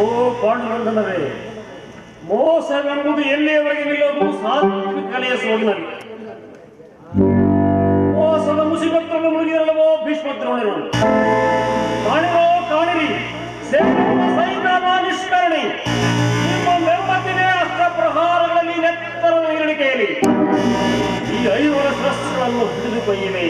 ಓ ಪಾಂಡುರಂಗನವೇ, ಮೋಸವೆಂಬುದು ಎಲ್ಲಿಯವರೆಗೆ ನಿಲ್ಲೋದು ಸಾತ್ವಿಕ ಕಲೆಯ ಸೋಗಿನಲ್ಲಿ. ಮೋಸದ ಮುಸಿಬತ್ತನ್ನು ಮುಳುಗಿರಲವೋ ಭೀಷ್ಮದ್ರೋಣರು. ಕಾಣಿರೋ ಕಾಣಿರಿ, ಸೇನೆಯ ಸೈನ್ಯದ ನಿಷ್ಕರಣಿ, ನಿಮ್ಮ ನೆಮ್ಮದಿನೇ ಅಸ್ತ್ರ ಪ್ರಹಾರಗಳಲ್ಲಿ ನೆತ್ತರದ ಇರಣಿಕೆಯಲ್ಲಿ ಈ 5 ಶಸ್ತ್ರಗಳನ್ನು ಹಿಡಿದುಕೊಯ್ಯಿವೆ.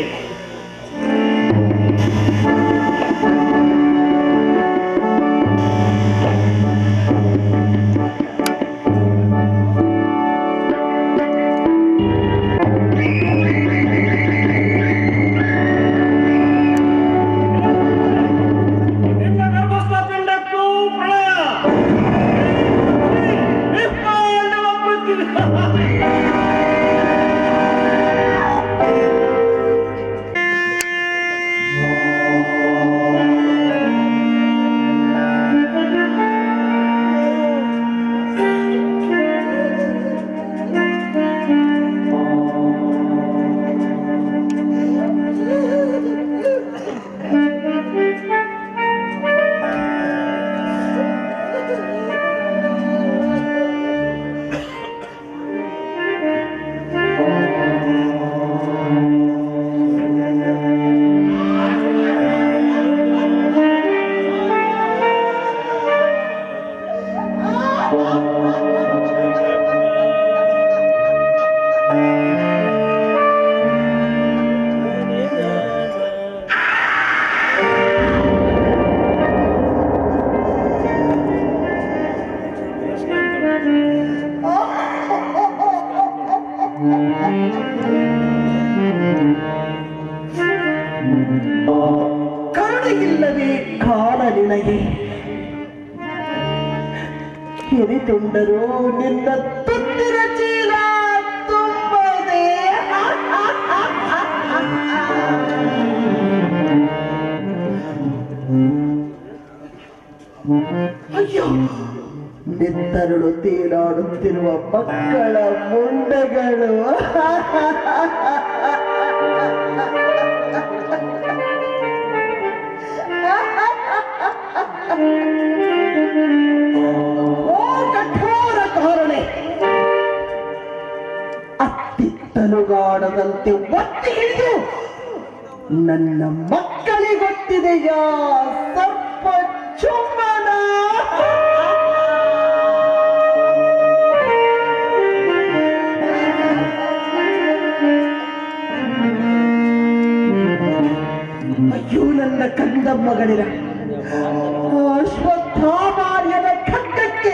ಕರುಣೆಯಿಲ್ಲವೇ ಕಾಣಲಿನಗೆ ಹಿರಿತುಂಡರು ನಿನ್ನ ತುಂಬಿರ ಚೀಲ ತುಂಬದೆ. ಅಯ್ಯೋ, ನಿತ್ತರಳು ತೇಲಾಡುತ್ತಿರುವ ಮಕ್ಕಳ ಮುಂಡಗಳು. ಓ ಕಠೋರ ಕಾರಣೆ, ಅತ್ತಿತ್ತಲುಗಾಡದಂತೆ ಒತ್ತಿ ಹಿಡಿದು ನನ್ನ ಮಕ್ಕಳಿಗೊತ್ತಿದೆಯ ಸರ್ಪ ಚುಂಬನ. ಅಯ್ಯೋ, ನನ್ನ ಕಂದ ಮಗಳಿರ ಅಶ್ವತ್ಥಾಮಾರ್ಯನ ಖಡ್ಗಕ್ಕೆ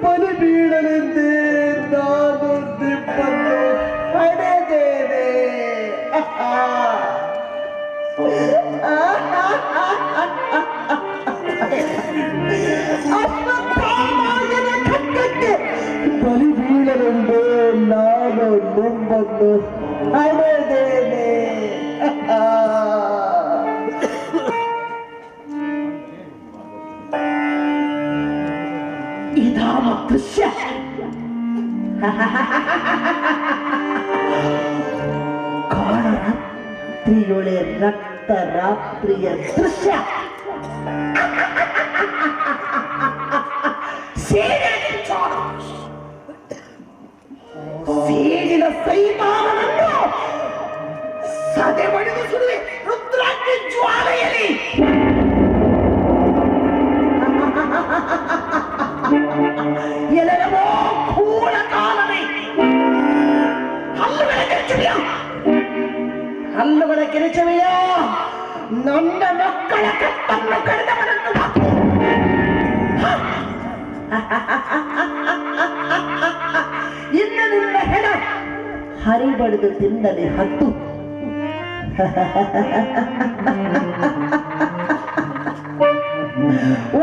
ಬಲಿ ಬೀಳಲೆಂದೇ ನಾನು ನಿಮ್ಮನ್ನು ಪಡೆದೇನೆ. ಅಶ್ವತ್ಥಾಮಾರ್ಯನ ಖಡ್ಗಕ್ಕೆ ಬಲಿ ಬೀಳಲೆಂದೇ ನಾನು ನಿಮ್ಮನ್ನು ಪಡೆದೇನೆ. ಇದಾವ ದೃಶ್ಯ. ಕಾಳರಾತ್ರಿಯೊಳೆ ರಕ್ತ ರಾತ್ರಿಯ ದೃಶ್ಯ. ಸೇಡಿನ ಸೈತಾನನನ್ನು ಸದೆ ಬಡಿದು ಸುಡುವೆ ರುದ್ರಾಗ್ನಿ ಜ್ವಾಲೆಯಲ್ಲಿ. ಎಲ್ಲವೋ ಕೂಳ ಕಾಲವೇ, ಹಲ್ಲುಗಳ ಕಿರಿಚವೆಯ ನನ್ನ ಮಕ್ಕಳ ಕತ್ತನ್ನು ಕಳೆದವನನ್ನು ಇನ್ನು ನಿನ್ನ ಹೆಣ ಹರಿಬಡಿದು ತಿನ್ನದೆ ಹತ್ತು. ಓ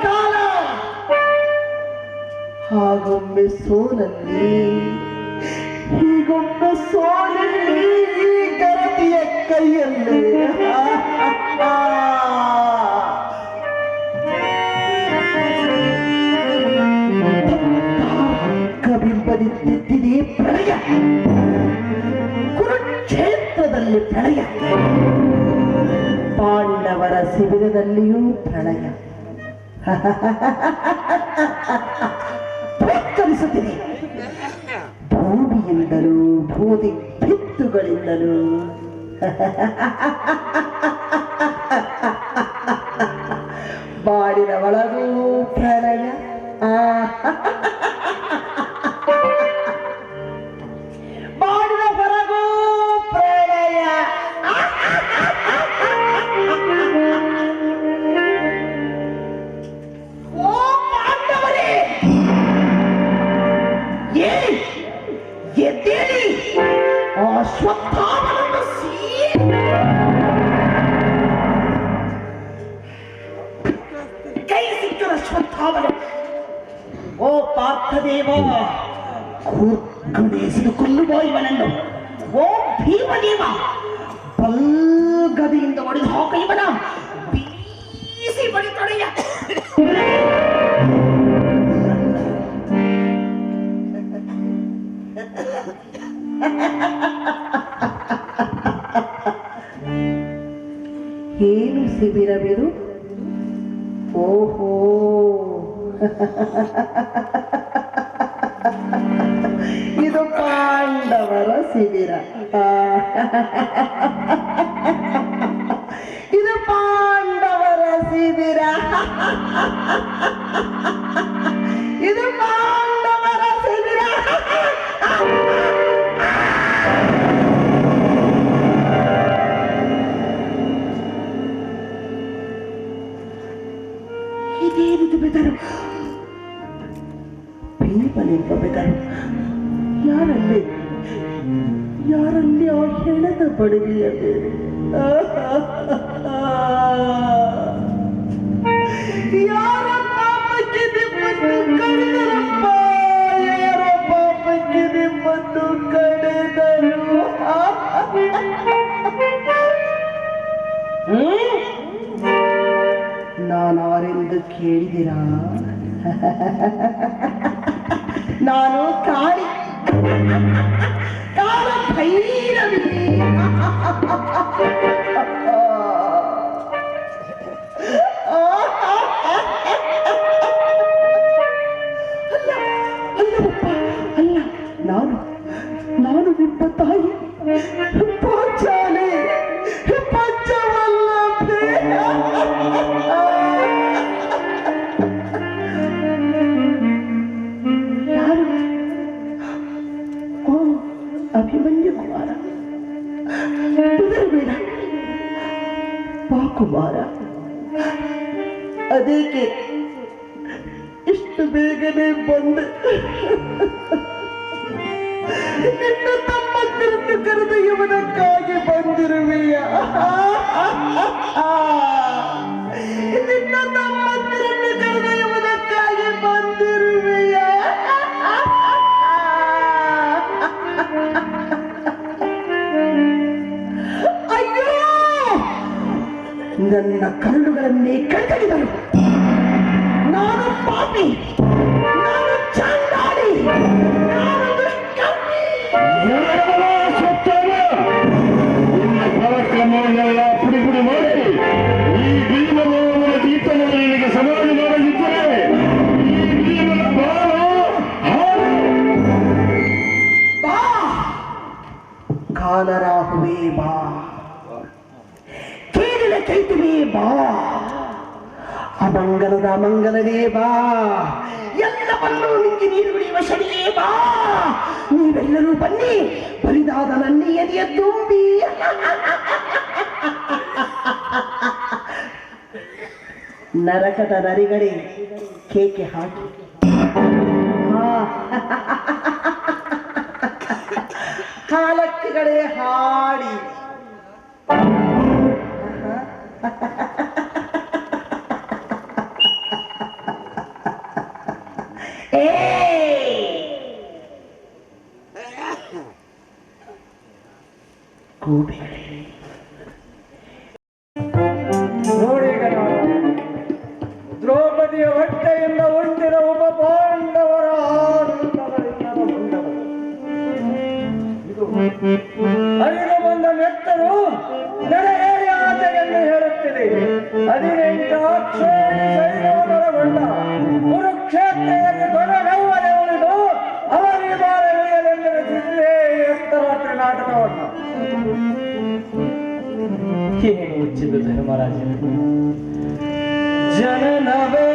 ಕಾಲ, ಹಾಗೊಮ್ಮೆ ಸೋಲಲ್ಲಿ ಹೀಗೊಮ್ಮೆ ಸೋಲಲ್ಲಿ ಈ ಗರತಿಯ ಕೈಯಲ್ಲಿ. ಕಬಿಂಬದಿದ್ದಿದೆ ಪ್ರಳಯ, ಕುರುಕ್ಷೇತ್ರದಲ್ಲಿ ಪ್ರಳಯ, ಪಾಂಡವರ ಶಿಬಿರದಲ್ಲಿಯೂ ಪ್ರಳಯ. ಪುರಸ್ಕರಿಸುತ್ತೀನಿ. ಭೂಮಿಯಿಂದಲೂ ಬೂದಿ ಭಿತ್ತುಗಳಿಂದಲೂ ಬಾಡಿನ ಒಳಗೂ ಪ್ರಳಯ, ಬಾಡಿನ ಹೊರಗೂ ಪ್ರಳಯ. ಓ ಪಾಂಡವರೇ, ಎದ್ದೇಳಿ, ಅಶ್ವತ್ಥಾಮನನ್ನು ಕೈ ಸಿಕ್ಕರ ಅಶ್ವತ್ಥಾಮನ. ಓ ಪಾರ್ಥದೇವ, ಕೂರ್ಗಡೆಸಿದು ಕೊಲ್ಲುವ ಇವನನ್ನು. ಓ ಭೀಮದೇವ, ಬಲ್ಗದೆಯಿಂದ ಒಡೆದು ಹಾಕ ಇವನ, ಬೀಸಿ ಬಡಿತೊಡೆಯ. ಏನು ಶಿಬಿರವಿದು? ಓಹೋ, ಇದು ಪಾಂಡವರ ಶಿಬಿರ. ಇದು ಪಾಂಡವರ ಶಿಬಿರ. ಇದು ಪಾಂಡವರ ಶಿಬಿರ. ಇದೇನಿದು ಬೆದರು? ಭೀಮನೆಂಬ ಬೆದರು. ಯಾರಲ್ಲಿ ಯಾರಲ್ಲಿ ಆ ಹೆಣದ ಬಡಗಿಯ ಬೇರೆ? ಯಾರ ಪಾಪಕ್ಕೆ ನಿಮ್ಮನ್ನು ಕಡಿದರಪ್ಪ, ಯಾರ ಪಾಪಕ್ಕೆ ನಿಮ್ಮನ್ನು ಕಡಿದರು? ನಾನಾರೆಂದು ಕೇಳಿದಿರಾ? ನಾನು ಕಾಳಿ, ಕಾಲ ಭೈರವಿ. ಅಲ್ಲಪ್ಪ, ಅಲ್ಲ, ನಾನು ನಿಮ್ಮ ತಾಯಿ ಪಾಂಚಾಲಿ, ಪಂಚವಲ್ಲಭೆ. ಯಾರು? ಓ ಅಭಿಮನ್ಯು ಕುಮಾರ. ಬೇಡ ಬಾ ಕುಮಾರ. ಅದಕ್ಕೆ ಇಷ್ಟು ಬೇಗನೆ ಬಂದು ನಿನ್ನ ತಮ್ಮಂದಿರನ್ನು ಕರೆದು ಇವನಕ್ಕಾಗಿ ಬಂದಿರುವೆಯ? ನಿನ್ನ ತಮ್ಮಂದಿರನ್ನು ಕರೆದು ಇವನಕ್ಕಾಗಿ ಬಂದಿರುವೆಯ? ಅಯ್ಯೋ, ನನ್ನ ಕರುಳುಗಳನ್ನೇ ಕಣ್ತರಿದರು. ನಾನು ಪಾಪಿ, ನಾನು ಚಾಂಡಾಲಿ, ನಾನು ದುಷ್ಕರ್ಮಿ. ನಿನ್ನ ಪರಾಕ್ರಮವನ್ನೆಲ್ಲ ಪುಡಿ ಪುಡಿ ಮಾಡಿ ಈ ಭೀಮನ ದೀಪವನ್ನು ನಿನಗೆ ಸಮಾಧಿ ಮಾಡಲಿದ್ದರೆ ಈ ಭೀಮನ ಬಾಣ ಬಾ ಕಾಲರಾಹುವೇ, ಬಾ ಕೇಳಿನ ಚೈತುವೇ, ಬಾ ಅಮಂಗಲದ ಮಂಗಲವೇ, ಬಾ ಎಲ್ಲವನ್ನೂ ನಿಂಗೆ ನೀರು ಕುಡಿಯುವ ಶನಿಯೇ, ಬಾ. ನೀವೆಲ್ಲರೂ ಬನ್ನಿ, ಬರಿದಾದ ನನ್ನ ಎದೆಯ ತುಂಬಿ ನರಕದ ನರಿಗಡೆ ಕೇಕೆ ಹಾಕಿ ಹಾಲಕ್ಕಿಗಳೇ ಹಾಡಿ ನೋಡಿ, ದ್ರೌಪದಿಯ ಹೊಟ್ಟೆಯಿಂದ ಹುಟ್ಟಿದ ಉಪ ಪಾಂಡವರ ಅಲ್ಲಿಗೆ ಬಂದ ನೆತ್ತರು ನಡೆಯೇರಿ ಆಚೆಗೆಂದು ಹೇಳುತ್ತಿದೆ. 18 ಅಕ್ಷೋಹಿಣಿ ಸೈನ್ಯವನ್ನೊಳಗೊಳಿಸಿ ಏನು ಹುಚ್ಚಿದ ಧರ್ಮರಾಜ ಜನನವೇ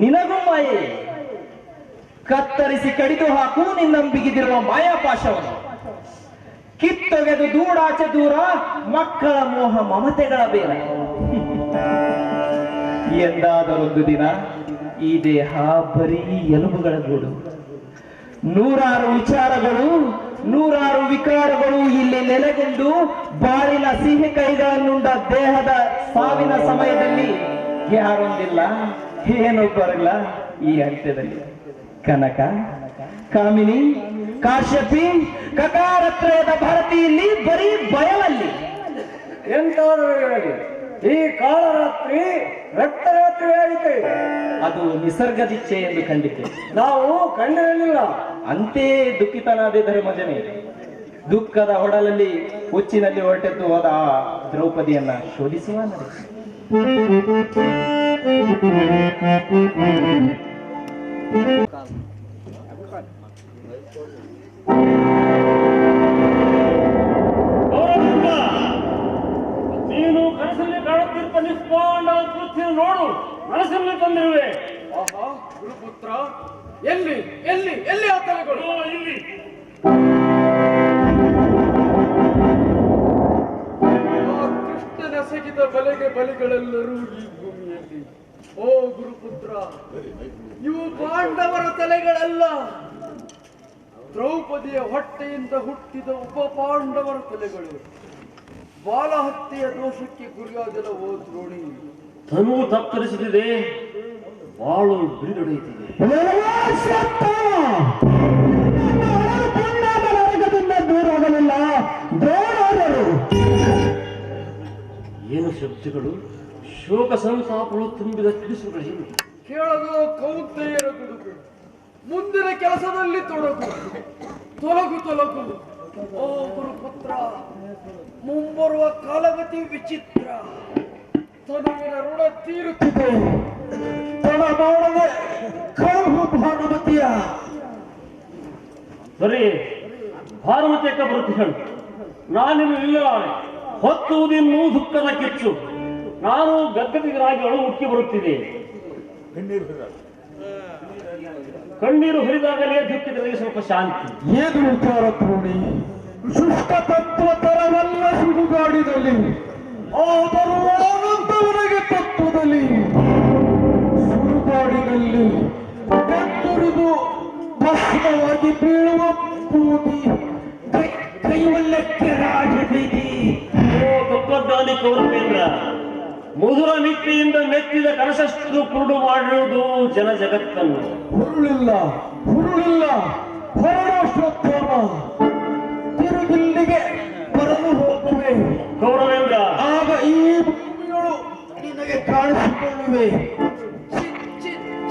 ನಿನಗೂ ಮಾಯೆ ಕತ್ತರಿಸಿ ಕಡಿದು ಹಾಕು ನಿನ್ನಂಬಿಗಿದಿರುವ ಮಾಯಾಪಾಶವನ್ನು ಕಿತ್ತೊಗೆದು ದೂಡಾಚೆ ದೂರ ಮಕ್ಕಳ ಮೋಹ ಮಮತೆಗಳ ಬೇರ ಎಂದಾದರೊಂದು ದಿನ ಈ ದೇಹ ಬರೀ ಎಲುಬುಗಳ ಗೂಡು ನೂರಾರು ವಿಚಾರಗಳು ನೂರಾರು ವಿಕಾರಗಳು ಇಲ್ಲಿ ನೆಲೆಗೊಂಡು ಬಾಳಿನ ಸಿಹಿ ಕೈಗಳನ್ನುಂಡ ದೇಹದ ಸಾವಿನ ಸಮಯದಲ್ಲಿ ಯಾರೊಂದಿಲ್ಲ ಏನು ಬರಲ್ಲ ಈ ಅಂತ್ಯದಲ್ಲಿ ಕನಕ ಕಾಮಿನಿ ಕಾಶ್ಯಪಿ ಕಕಾರತ್ರಯದ ಭಾರತಿಯಲ್ಲಿ ಬರೀ ಬಯಲಲ್ಲಿ ಎಂತಾದರೂ ಹೇಳಿ ಈ ಕಾಳರಾತ್ರಿ ರಕ್ತರಾತ್ರಿ ಆಗಿದೆ. ಅದು ನಿಸರ್ಗದಿಚ್ಛೆ ಎಂದು ಖಂಡಿತೆ ನಾವು ಕಂಡಿರಲಿಲ್ಲ. ಅಂತೇ ದುಃಖಿತನಾದ ಧರ್ಮಜನೇ ದುಃಖದ ಹೊಡಲಲ್ಲಿ ಹುಚ್ಚಿನಲ್ಲಿ ಹೊರಟೆದ್ದು ಹೋದ ಆ ದ್ರೌಪದಿಯನ್ನ ಶೋಧಿಸುವ ನಡೆಸಿ ನೀನು ಕನಸಲ್ಲಿ ಕಾಣುತ್ತಿರುವ ನಿಷ್ಪಾಂಡ ಪೃಥ್ವಿ ನೋಡು ಮನಸ್ಸಲ್ಲಿ ತಂದಿರುವೆ. ಆಹಾ ಗುರುಪುತ್ರ, ಎಲ್ಲಿ ಎಲ್ಲಿ ಎಲ್ಲಿ ಆ ತಲೆಗಳು? ಇಲ್ಲಿ ಆ ಕೃಷ್ಣನ ಸಗಿದ ಬಲೆಗೆ ಬಲಿಗಳೆಲ್ಲರೂ ಈ ಭೂಮಿಯಲ್ಲಿ. ಓ ಗುರುಪುತ್ರ, ಇವು ಪಾಂಡವರ ತಲೆಗಳಲ್ಲ, ದ್ರೌಪದಿಯ ಹೊಟ್ಟೆಯಿಂದ ಹುಟ್ಟಿದ ಉಪ ಪಾಂಡವರ ತಲೆಗಳು. ಬಾಲಹತ್ಯೆಯ ದೋಷಕ್ಕೆ ಗುರಿಯಾದಲವೋ ದ್ರೋಣಿ. ಧನು ತತ್ತರಿಸುತ್ತಿದೆ, ಬಾಳು ಬಿರುಗಡೆಯುತ್ತಿದೆ. ದೂರಾಗಲಿಲ್ಲ ದ್ರೋಣರು. ಏನು ಶಬ್ದಗಳು, ಶೋಕ ಸಂತಾಪಗಳು ತುಂಬಿದ ತಿಳಿಸುಗಳೇನು? ಕೇಳದು ಕೌಂತೆಯರ ದುಡುಕು, ಮುಂದಿನ ಕೆಲಸದಲ್ಲಿ ತೊಡಗು, ತೊಲಗು ತೊಲಗು. ಓ ಗುರುಪುತ್ರ, ಮುಂಬರುವ ಕಾಲಗತಿ ವಿಚಿತ್ರ. ತನುವಿನ ಋಣ ತೀರುತ್ತಿದೆ, ತಡ ಮಾಡದೆ ಕಳುಹು ಭಾನುಮತಿಯ. ಸರಿ, ಭಾನುಮತಿ ಅಕ್ಕ ಬರುತ್ತಿಗಳು, ನಾನಿನ್ನು ಇಲ್ಲಲಾರೆ. ಹೊತ್ತುವುದಿನ್ನೂ ದುಃಖದ ಕಿಚ್ಚು. ನಾನು ಗದ್ದಗಿಗರಾಗಿ ಅಳು ಉಕ್ಕಿ ಬರುತ್ತಿದೆ. ಕಣ್ಣೀರು ಹರಿದಾಗಲೇ ದುಃಖದಲ್ಲಿ ಸ್ವಲ್ಪ ಶಾಂತಿ. ಏನು ವಿಚಾರ ದ್ರೋಣಿ? ಶುಷ್ಕ ತತ್ವ ತರವಲ್ಲ ಸುಡುಗಾಡಿದಲ್ಲಿ, ಆದರೂ ಆನಂದವರೆಗೆ ತತ್ವದಲ್ಲಿ. ಸುಡುಗಾಡಿನಲ್ಲಿ ಬೆಂದುರಿದು ಭಸ್ಮವಾಗಿ ಬೀಳುವ ಬೂದಿ, ಕೈವಲ್ಲಕ್ಕೆ ರಾಜಬೀದಿ. ಓ ತತ್ವಜ್ಞಾನಿ ಕೌರವೇಂದ್ರ, ಮಧುರ ಮಿತ್ತಿಯಿಂದ ಮೆತ್ತಿದ ಕನಸಷ್ಟು ಕುರುಡು ಮಾಡಿರುವುದು ಜನ ಜಗತ್ತನ್ನು. ಹುರುಳಿಲ್ಲ ಹುರುಳಿಲ್ಲ ಹೊರಡೋಷ್ಟೋತ್ತಮ, ತಿರುಗಿಲ್ಲಿಗೆ ಬರಲು ಹೋಗುವೆ. ಕೌರವೇಂದ್ರ, ಆಗ ಈ ಭೂಮಿಗಳು ನಿನಗೆ ಕಾಣಿಸಿಕೊಳ್ಳುವೆ.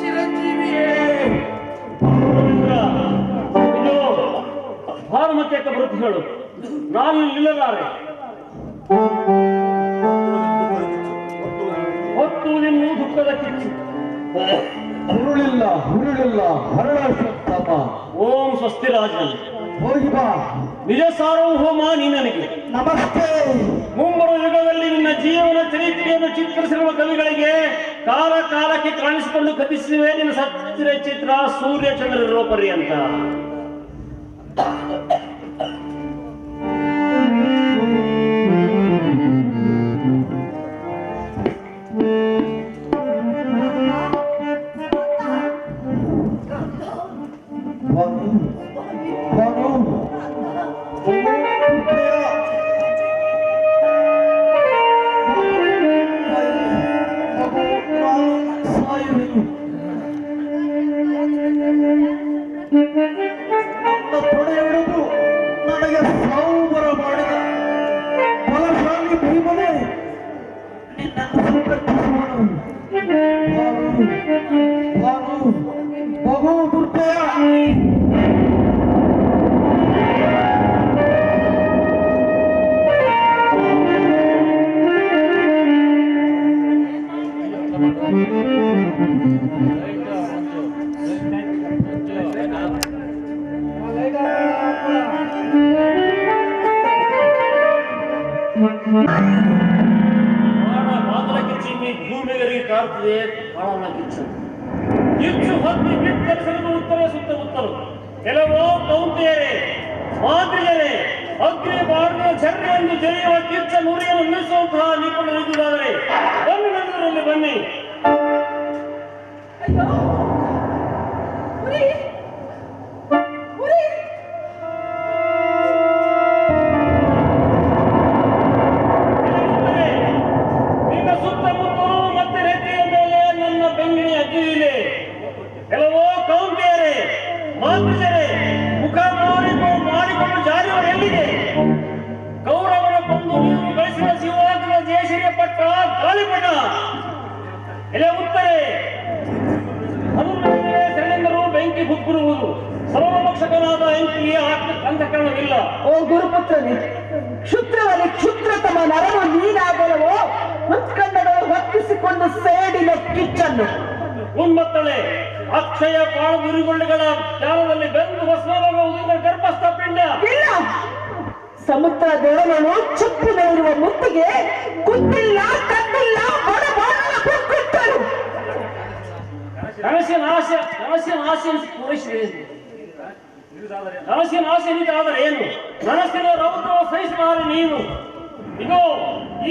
ಚಿರಂಜೀವಿಯೇ. ಕೌರವೇಂದ್ರ, ಇದು ಭಾನುಮತಿ ಅಕ್ಕ ಬರುತ್ತಿಗಳು, ನಾನು ನಿಲ್ಲಲಾರೆ. ಹೊತ್ತು ನಿನ್ನೂ ದುಃಖದ ಕಿಚ್ಚು. ಹುರುಳಿಲ್ಲ ಹರಳೋತ್ತಮ. ಓಂ ಸ್ವಸ್ತಿರಾಜನ್. ಹೋಗಿ ಬಾ. ನಿಜ ಸಾರ್ವಭೌಮ ನೀನನಿಗೆ ನಮಸ್ತೆ. ಮುಂಬರುವ ಯುಗದಲ್ಲಿ ನಿನ್ನ ಜೀವನ ಚರಿತ್ರೆಯನ್ನು ಚಿತ್ರಿಸಿರುವ ಕವಿಗಳಿಗೆ ಕಾಲ ಕಾಲಕ್ಕೆ ಕಾಣಿಸಿಕೊಂಡು ಕಥಿಸುವೆ ನಿನ್ನ ಸತ್ಯ ಚಿತ್ರ ಸೂರ್ಯ ಚಂದ್ರರಿರುವ ಪರ್ಯಂತ. ನನಗೆ ಸಾವುಬರ ಮಾಡಿದ ಬಲಶಾಲಿ ಭೀಮನೇ ನಿನ್ನನ್ನು ಸಂಕರ್ಪಿಸುವನು. ಬಹು ದುರ್ಜಯ. ಭೂಮಿಗರಿಗೆ ಕಾಡ್ತಿದೆ ಕಾಳನ ಕಿಚ್ಚು ಕಿಚ್ಚು ಹೊತ್ತಿ ಬಿತ್ತರಿಸಲು ಉತ್ತರೇ ಸುತ್ತಮುತ್ತಲು ಕೆಲವೋ ಕೌಂತೆಯರೇ ಮಾದ್ರಿಯರೇ ಅಗ್ನಿ ಬಾಡಿನ ಚರ್ಯ ಎಂದು ಜರಿಯುವ ಕಿಚ್ಚ ನುರಿಯನ್ನು ನಿಲ್ಲಿಸುವಂತಹ ನಿಪುಣರಿದ್ದರೆ ಬನ್ನಿ ನನ್ನದರಲ್ಲಿ ಬನ್ನಿ. ಕೆಲವೋ ಕೌಂತೆಯರೇ ಮಾತೃಜರೇ ಮುಖ ಮಾಡಿಕೊಂಡು ಜಾರಿಯವರು ಎಲ್ಲಿದೆ? ಕೌರವನ ಕೊಂದು ನೀವು ಗಳಿಸಿದ ಶಿವರಾಜನ ಜಯಶ್ರೀಯ ಪಟ್ಟ ಗಾಳಿಪಟ ಎಲೆ ಉತ್ತರೆ ಶರಣೆಂದರು ಬೆಂಕಿ ಕುಕ್ಕುರುವುದು ಸರ್ವಭಕ್ಷಕನಾದ ಎಂಕಿಗೆ ಅಂತಃಕರಣವಿಲ್ಲ. ಓ ಗುರುಪುತ್ರನೇ, ಕ್ಷುದ್ರದಲ್ಲಿ ಕ್ಷುದ್ರತಮ ನರನು ನೀನಾಗಲವೋ ಉತ್ಕಂಡಗಳು ವರ್ತಿಸಿಕೊಂಡು ಸೇಡಿನ ಕಿಚ್ಚನ್ನು ಉನ್ಮತ್ತಳೆ ಅಕ್ಷಯ ಬಾಳ ಗುರಿಗೊಳ್ಳೆಗಳ ಜ್ಞಾನದಲ್ಲಿ ಬೆಂದು ಭಸ್ಮವಾಗುವುದರಿಂದ ಗರ್ಭಸ್ಥ ಪಿಂಡ ಇಲ್ಲ. ಸಮುದ್ರ ದೇವನನ್ನು ಚುಪ್ಪು ಮೇಲಿರುವ ಮುತ್ತಿಗೆ ಕುತ್ತಿಲ್ಲ ಕಣ್ಣಿಲ್ಲ ಬಡಬಾಡಲು ಕನಸಿನ ಆಸೆ ಪೂರೈಸಿದೆ. ಕನಸಿನ ಆಸೆ ನಿಂತಾದರೆ ಏನು? ಮನಸ್ಸಿನ ರೌದ್ರವ ಸಹಿಸಲಾರೆ ನೀನು. ಇದು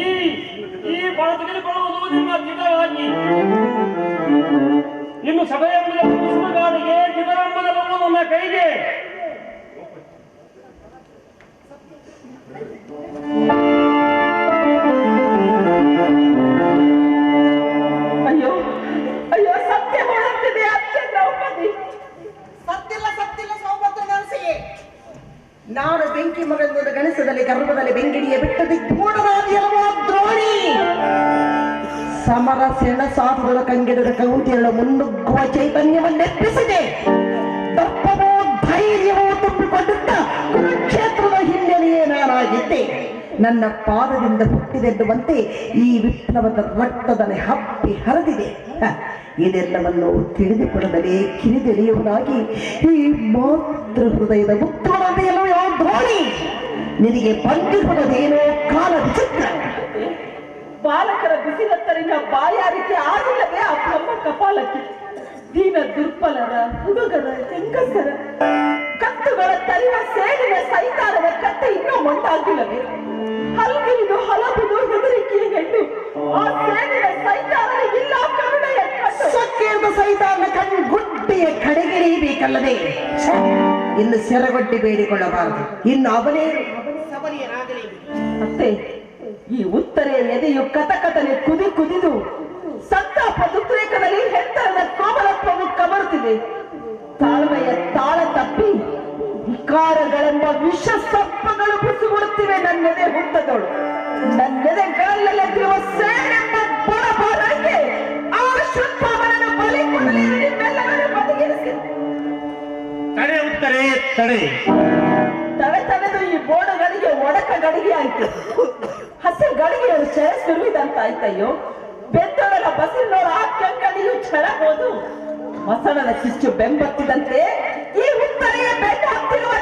ಈ ಬಾಳ ತೆಗೆದುಕೊಳ್ಳುವುದು ನಿಮ್ಮ ಚಿತ್ರವಾಗಿ ಇನ್ನು ಸಭೆಯಂಬುದ ಗಾಡಿಗೆ ಚಿದರಂಬದ ನನ್ನ ಕೈಗೆ. ಅಯ್ಯೋ ಅಯ್ಯೋ, ಸತ್ಯ ಮಾಡುತ್ತಿದೆ ಅತ್ತೆ ದ್ರೌಪದಿ. ಸತ್ತಿಲ್ಲ ಸೌಭದ್ರ ನರಸಿಯೇ. ನಾನು ಬೆಂಕಿ ಮಗಂದು ಗಣಿಸದಲ್ಲಿ ಗರ್ಭದಲ್ಲಿ ಬೆಂಕಿಡಿಯ ಬಿಟ್ಟದಿ ಕೂಡದಾದಿಯಲ್ವ ದ್ರೋಣಿ. ಸಮರ ಸೆಣಸಾದುಗಳ ಕಂಗೆಡದ ಕೌಂತಿಯರ ಮುನ್ನುಗ್ಗುವ ಚೈತನ್ಯವನ್ನೆಪ್ಪಿಸಿದೆ. ದಪ್ಪವೋ ಧೈರ್ಯವೋ ತುಂಬಿಕೊಂಡಿದ್ದ ಕುರುಕ್ಷೇತ್ರದ ಹಿನ್ನೆಲೆಯೇ ನಾನಾಗಿದ್ದೆ. ನನ್ನ ಪಾದದಿಂದ ಹುಟ್ಟಿದೆನ್ನುವಂತೆ ಈ ವಿಪ್ಲವದ ರಕ್ತದಲ್ಲಿ ಹಪ್ಪಿ ಹರಿದಿದೆ. ಇದೆಲ್ಲವನ್ನು ತಿಳಿದುಕೊಳ್ಳದಲೇ ಕಿರಿದೆಳೆಯುವುದಾಗಿ ಈ ಮಾತೃ ಹೃದಯದ ಉತ್ತರದೆಯಲ್ಲೋ ಯಾವ ದ್ರೋಣಿ ನಿನಗೆ ಬಂದಿರುವುದೇನೋ ಕಾಲ ವಿಚಿತ್ರ. ಬಾಲಕರ ಬಿಸಿಲತ್ತರಿನ ಬಾಯಾರಿಕೆ ಆಗಿಲ್ಲವೇ ಆ ಬ್ರಹ್ಮ ಕಪಾಲಕ್ಕೆ? ದೀನ ದುರ್ಬಲರ ಹುಡುಗರ ಹೆಂಗಸರ ಕತ್ತುಗಳ ತರಿವ ಸೇಡಿನ ಸೈತಾನದ ಕತ್ತೆ ಇನ್ನೂ ಮೊಂಟಾಗಿಲ್ಲವೇ? ಹಲ್ಗಿರಿದು ಹಲಬುದು ಹೆದರಿಕೆಯ ಹೆಣ್ಣು ಆ ಸೇಡಿನ ಸೈತಾನನಿಗಿಲ್ಲ ಕರುಣೆಯ ಕಣ್ಣು. ಸೊಕ್ಕೇರ್ದ ಸೈತಾನ ಕಣ್ಣು ಗುಡ್ಡೆಯ ಕಡೆಗಿರಿಯಬೇಕಲ್ಲದೆ ಇನ್ನು ಸೆರಗೊಡ್ಡಿ ಬೇಡಿಕೊಳ್ಳಬಾರದು. ಇನ್ನು ಅವನೇ ಅತ್ತೆ, ಈ ಉತ್ತರೆಯ ಎದೆಯು ಕಥಕಥನೆ ಕುದಿದು ಸಂತಾಪ ಉದ್ರೇಕದಲ್ಲಿ ಹೆತ್ತರದ ಕೋಮಲತ್ವವು ಕಮರುತ್ತಿದೆ. ತಾಳ್ಮೆಯ ತಾಳ ತಪ್ಪಿ ವಿಕಾರಗಳೆಂಬ ವಿಷ ಸರ್ಪಗಳು ಬಿಸಿಬಿಡುತ್ತಿವೆ ನನ್ನೆದೆ ಹುಟ್ಟದಳು. ನನ್ನೆದೆಗಳಲ್ಲೆದ್ದಿರುವ ಸೇನೆಂಬ ಬಡಬಾರಕ್ಕೆ ಆ ಶುದ್ಧವನನ್ನು ಬಲಿ ಕೊಡಲಿ ನಿಮ್ಮೆಲ್ಲರನ್ನು ಬದಿಗಿರಿಸಿ. ತಡೆ ಉತ್ತರೆ ತಡೆ. ತಡೆದು ಈ ಬೋಡುಗಳಿಗೆ ಒಡಕ ಗಡಿಗೆ ಆಯ್ತು. ಹಸಿ ಗಡಿಗೆಯರು ಚೆರ ಸುರುವಿದಂತಾಯ್ತಯ್ಯೋ. ಬೆದ್ದೊಳಗ ಬಸಿನೋಳ ಆ ಕೆಂಗಡಿಯು ಛಳಬಹುದು. ಮಸಣದ ಕಿಚ್ಚು ಬೆಂಬತ್ತಿದಂತೆ ಈ ಉತ್ತರೆಯ ಬೆನ್ನು ಹತ್ತಿರುವ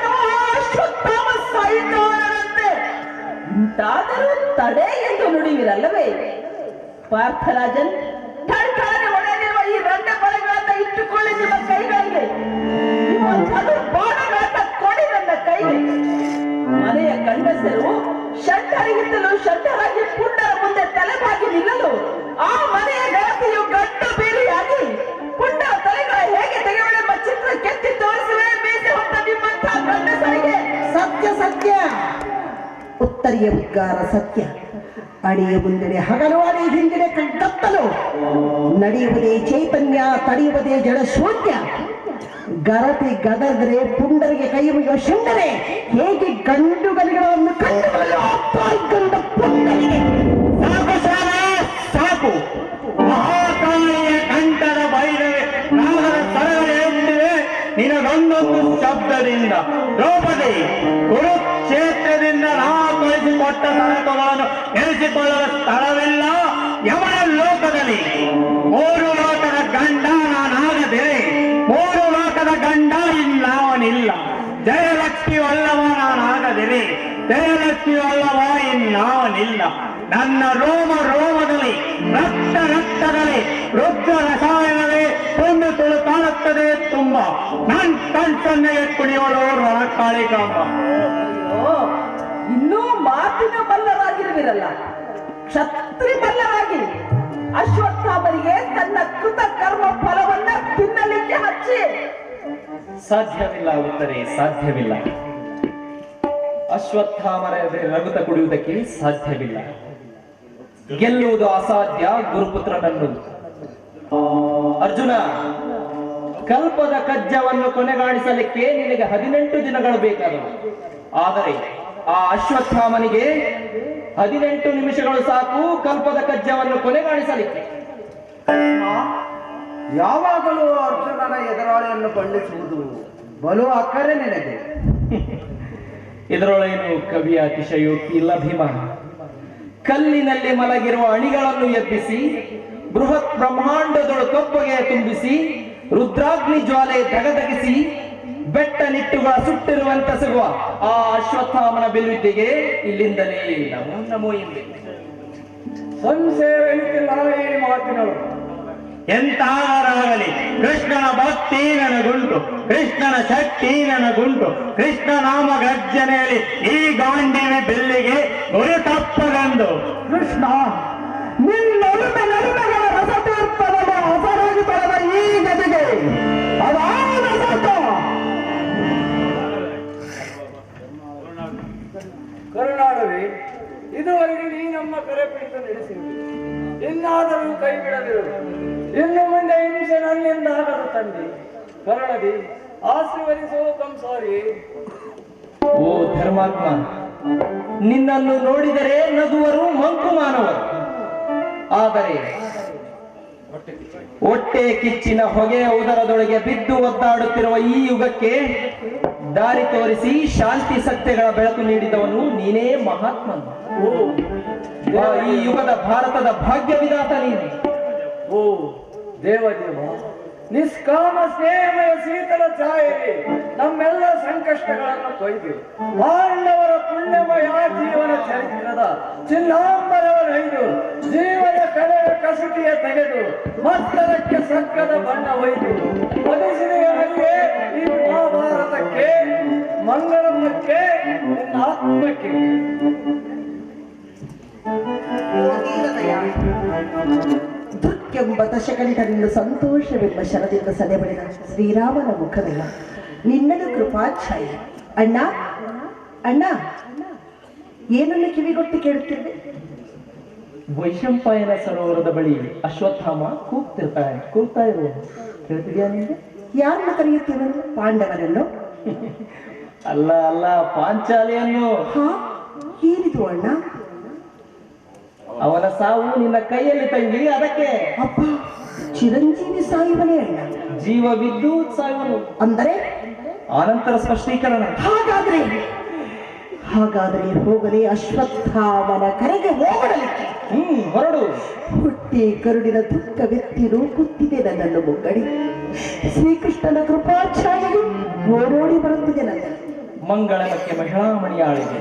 ಅಶ್ವತ್ಥಾಮ ಸಾಯಿತಾನಂತೆ ಇಂತಾದರೂ ತಡೆ ಎಂದು ನುಡಿವಿರಲ್ಲವೇ? ಪಾರ್ಥರಾಜನ್, ಕಣ್ಕಾಣೆ ಒಡೆದಿರುವ ಈ ರಂಡ ಬಳೆಗಳನ್ನ ಇಟ್ಟುಕೊಳ್ಳಿ ನಿಮ್ಮ ಕೈಗಳಿಗೆ. ನಿಮ್ಮ ಬಾಣಗಳನ್ನ ಕೊಡಿ ನನ್ನ ಕೈಗೆ. ಮನೆಯ ಗಂಡಸರು ಷಡ್ಡರಿಗಿಂತಲೂ ಷಡ್ಡರಾಗಿ ಪುಂಡರ ಮುಂದೆ ತಲೆಬಾಗಿ ನಿಲ್ಲಲು ಆ ಮನೆಯ ಗೆಳತಿಯು ಗಂಡು ಬೇರೆಯಾಗಿ ಪುಂಡರ ತಲೆಗಳ ಹೇಗೆ ತೆಗೆಯುವ ಚಿತ್ರ ಕೆತ್ತಿ ತೋರಿಸುವೆ ಮೀಸೆ ಹೊತ್ತ ನಿಮ್ಮಂತ ಗಂಡಸರಿಗೆ. ಸತ್ಯ ಸತ್ಯ, ಉತ್ತರಿಯ ಉದ್ಗಾರ ಸತ್ಯ. ಅಡಿಯ ಮುಂದೆಡೆ ಹಗಲು, ಅಡಿ ಹಿಂದೆಡೆ ಕತ್ತಲು. ನಡೆಯುವುದೇ ಚೈತನ್ಯ, ತಡೆಯುವುದೇ ಜಡ ಶೂನ್ಯ. ಗರತಿ ಗದದ್ರೆ ಪುಂಡರಿಗೆ ಕೈ ಮುಗಿಯುವ ಶುಂಡರೆ ಹೇಗೆ ಗಂಡುಗಲಿಗಳನ್ನು ಕಂಡುಕೊಳ್ಳಲು ಪುಂಡರಿಗೆ. ಸಾಕು ಶಾಲೆ, ಸಾಕು. ಮಹಾಕಾಳಿಯ ಕಂಠದ ಭೈರವೆ ನಾಗರ ಸರವೇ ಎಂದಿವೆ ನಿನಗೊಂದೊಂದು ಶಬ್ದದಿಂದ. ದ್ರೌಪದಿ, ಕುರುಕ್ಷೇತ್ರದಿಂದ ನಾವು ಕಳಿಸಿಕೊಟ್ಟ ಸರಕುಗಳನ್ನು ಎನಿಸಿಕೊಳ್ಳುವ ಸ್ಥಳವಿಲ್ಲ ಯಮನ ಲೋಕದಲ್ಲಿ. 3 ಲೋಕದ ಗಂಡ ನಾನಾಗದಿರೆ 3 ಲೋಕದ ಗಂಡ ಇನ್ನಾವನಿಲ್ಲ. ಜಯಲಕ್ಷ್ಮಿ ವಲ್ಲಭ ನಾನಾಗದಿರೆ ಜಯಲಕ್ಷ್ಮಿ ವಲ್ಲಭ ಇನ್ನಾವನಿಲ್ಲ. ನನ್ನ ರೋಮ ರೋಮದಲ್ಲಿ, ರಕ್ತ ರಕ್ತದಲ್ಲಿ ರುದ್ರ ರಸಾಯನವೇ ಒಂದು ತುಳುಕಾಡುತ್ತದೆ ತುಂಬ. ನನ್ ಕಣ್ಸನ್ನೆಗೆ ಕುಣಿಯವಳು ರಣಕಾಳಿಕಾಂಬ. ಇನ್ನೂ ಮಾತಿನ ಬಲ್ಲರಾಗಿರುವಿರಲ್ಲ, ಕ್ಷತ್ರಿ ಬಲ್ಲರಾಗಿ ಅಶ್ವತ್ಥಾಮರಿಗೆ ತನ್ನ ಕೃತ ಕರ್ಮ ಫಲವನ್ನ ತಿನ್ನಲಿಕ್ಕೆ ಹಚ್ಚಿ. ಸಾಧ್ಯವಿಲ್ಲ ಉತ್ತರೆ, ಸಾಧ್ಯವಿಲ್ಲ. ಅಶ್ವತ್ಥಾಮರ ರಘುತ ಕುಡಿಯುವುದಕ್ಕೆ ಸಾಧ್ಯವಿಲ್ಲ. ಗೆಲ್ಲುವುದು ಅಸಾಧ್ಯ ಗುರುಪುತ್ರನನ್ನು. ಅರ್ಜುನ, ಕಲ್ಪದ ಕಜ್ಜವನ್ನು ಕೊನೆಗಾಣಿಸಲಿಕ್ಕೆ ನಿನಗೆ 18 ದಿನಗಳು ಬೇಕಾದವು. ಆದರೆ ಆ ಅಶ್ವತ್ಥಾಮನಿಗೆ 18 ನಿಮಿಷಗಳು ಸಾಕು ಕಲ್ಪದ ಕಜ್ಜವನ್ನು ಕೊನೆಗಾಣಿಸಲಿಕ್ಕೆ. ಯಾವಾಗಲೂ ಅರ್ಜುನನ ಎದುರಾಳಿಯನ್ನು ಖಂಡಿಸುವುದು ಬಲು ಅಕ್ಕರೆ ನೆನೆದೆ. ಇದರೊಳೇನು ಕವಿಯ ಅತಿಶಯೋಕ್ತಿ ಇಲ್ಲ ಭೀಮ. ಕಲ್ಲಿನಲ್ಲಿ ಮಲಗಿರುವ ಅಣಿಗಳನ್ನು ಎಬ್ಬಿಸಿ ಬೃಹತ್ ಬ್ರಹ್ಮಾಂಡದೊಳು ಕಪ್ಪಗೆ ತುಂಬಿಸಿ ರುದ್ರಾಗ್ನಿ ಜ್ವಾಲೆ ದಗದಗಿಸಿ ಬೆಟ್ಟ ನಿಟ್ಟುಗಳ ಸುಟ್ಟಿರುವಂತ ಸಿಗುವ ಆ ಅಶ್ವತ್ಥಾಮನ ಬಿಲ್ಲುವಿದ್ಯೆಗೆ ಇಲ್ಲಿಂದಲೇ ನಮೋ ನಮೋ ಎಂದೆ. ಸಂಶಯ ಎನಿಸಿಲ್ಲ ಈ ಮಾತಿನವರು. ಎಂತಾಗಲಿ ಕೃಷ್ಣನ ಭಕ್ತಿ ನನಗುಂಟು, ಕೃಷ್ಣನ ಶಕ್ತಿ ನನಗುಂಟು. ಕೃಷ್ಣ ನಾಮ ಗರ್ಜನೆಯಲ್ಲಿ ಈ ಗಾಂಡೀವಿ ಬಿಲ್ಲಿಗೆ ಗುರಿ ತಪ್ಪದಂದು. ಕೃಷ್ಣ, ನಿನ್ನೊಲುಮೆ ನಡುಮೆಗಳ ರಸತೀರ್ಥದ ಹೊಸರಾಗಿ ಬರದ ಈ ಗದಿಗೆ ಅದಾದ ಸತ್ತ. ಕರುಣಾಳವಿ, ಇದುವರೆಗೆ ನೀ ನಮ್ಮ ಕರೆ ಪಿಡಿತ ನಡೆಸಿರುವುದು. ಇನ್ನಾದರೂ ಕೈ ಬಿಡದಿರು. ಇನ್ನು ಮುಂದೆ ಹಿಂಸೆ ನನ್ನಿಂದ ಆಗದು ತಂದೆ. ಕರುಣದಿ ಆಶೀರ್ವದಿಸೋ ಕಂಸಾರಿ. ಓ ಧರ್ಮಾತ್ಮ, ನಿನ್ನನ್ನು ನೋಡಿದರೆ ನಗುವರು ಮಂಕು ಮಾನವರು. ಆದರೆ ಹೊಟ್ಟೆ ಕಿಚ್ಚಿನ ಹೊಗೆಯ ಉದರದೊಳಗೆ ಬಿದ್ದು ಒದ್ದಾಡುತ್ತಿರುವ ಈ ಯುಗಕ್ಕೆ ದಾರಿ ತೋರಿಸಿ ಶಾಂತಿ ಸತ್ಯಗಳ ಬೆಳಕು ನೀಡಿದವನು ನೀನೇ ಮಹಾತ್ಮನು. ಈ ಯುಗದ ಭಾರತದ ಭಾಗ್ಯ ವಿಧಾತ ನೀನೆ. ಓ ದೇವದೇವ, ನಿಷ್ಕಾಮ ಸ್ನೇಹಮಯ ಶೀತಲ ಛಾಯೆಯಲ್ಲಿ ನಮ್ಮೆಲ್ಲ ಸಂಕಷ್ಟಗಳನ್ನು ಕೊಯ್ದು ಪಾಂಡವರ ಪುಣ್ಯಮಯ ಜೀವನ ಚರಿತ್ರದ ಚಿನ್ನಾಂಬರವನ್ನೈದು ಜೀವನ ಕಡೆಯ ಕಸುಟಿಯ ತೆಗೆದು ಮತ್ತದಕ್ಕೆ ಸಕ್ಕದ ಬಣ್ಣ ಒಯ್ದು ಮನುಷ್ಯನಿಗೆ ಈ ಮಹಾಭಾರತಕ್ಕೆ ಮಂಗಳಮಕ್ಕೆ ನಿನ್ನ ಆತ್ಮಕ್ಕೆ. ದುರ್ಗೆಂಬ ದಶಕಂಠನಿಂದ ಸಂತೋಷವೆಂಬ ಶರದಿಂದ ಸದೆ ಬಳಿದ ಶ್ರೀರಾಮನ ಮುಖವೆಲ್ಲ ನಿನ್ನದು ಕೃಪಾಚ್ಛಾಯ. ಅಣ್ಣ ಅಣ್ಣ, ಏನನ್ನು ಕಿವಿಗೊಟ್ಟು ಕೇಳುತ್ತಿರುವೆ? ವೈಶಂಪಾಯನ ಸರೋವರದ ಬಳಿ ಅಶ್ವತ್ಥಾಮ ಕೂಗ್ತಾ ಇರುವುದು ಕೇಳ್ತಿದ್ಯಾ ನಿಮಗೆ? ಯಾರನ್ನು ಕರೆಯುತ್ತೇವೆ? ಪಾಂಡವರನ್ನು? ಅಲ್ಲ ಅಲ್ಲ, ಪಾಂಚಾಲಿಯನ್ನು. ಹಾ, ಏನಿದು ಅಣ್ಣ? ಅವನ ಸಾವು ನಿನ್ನ ಕೈಯಲ್ಲಿ ತಂಗಿ, ಅದಕ್ಕೆ. ಅಪ್ಪ, ಚಿರಂಜೀವಿ ಸಾಯುವನೇ ಅಣ್ಣ? ಜೀವವಿದ್ದು ಸಾಯುವನು ಅಂದರೆ ಆನಂತರ ಸ್ಪಷ್ಟೀಕರಣ. ಹಾಗಾದರೆ ಹೋಗಲೇ ಅಶ್ವತ್ಥಾಮನ ಕರೆಗೆ ಹೋಗಲಿಕ್ಕೆ. ಹೊರಡು. ಹುಟ್ಟಿ ಕರುಡಿನ ದುಃಖವೆತ್ತಿ ನೂಕುತ್ತಿದೆ ನನ್ನನ್ನು ಮುಗ್ಗಡಿ. ಶ್ರೀಕೃಷ್ಣನ ಕೃಪಾಚಾರ್ಯರು ಓಡೋಡಿ ಬರುತ್ತಿದೆ ನನ್ನ ಮಂಗಳಮಕ್ಕೆ ಮಹಿಳಾಮಣಿಯಾಳಿಗೆ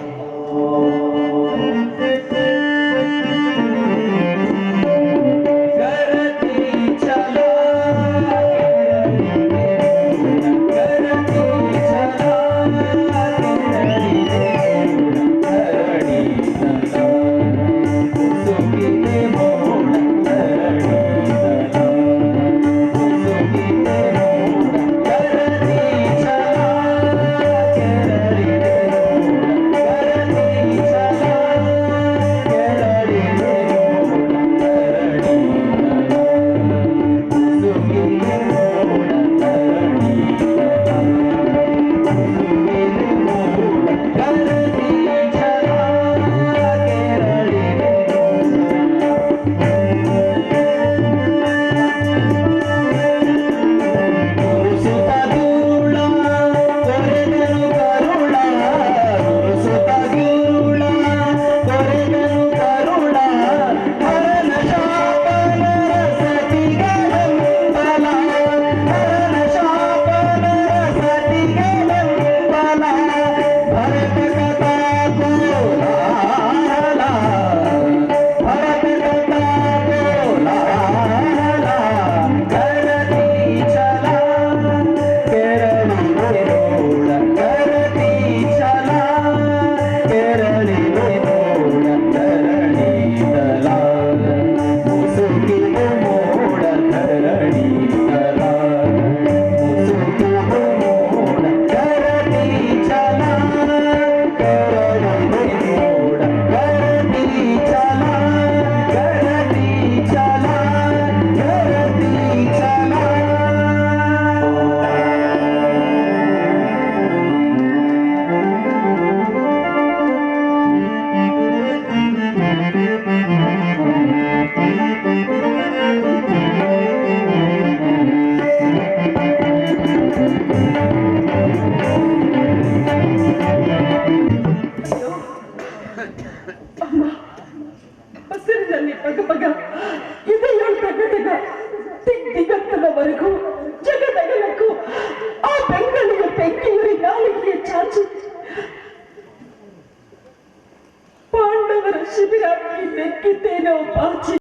ಹಸಿರಿನಲ್ಲಿ ಪಗಪಗ ಇದೆಯೋಳ್ ತಗತಗ ದಿಗಂತದವರೆಗೂ ಜಗದಗಲಕ್ಕೂ ಆ ಬೆಂಗಳಿಯ ಬೆಂಕಿಯುರಿ ನಾಲಿಗೆಯ ಚಾಚಿ ಪಾಂಡವರ ಶಿಬಿರಾಗಿ ಬೆಕ್ಕಿದ್ದೇನೋ ಪಾಚಿ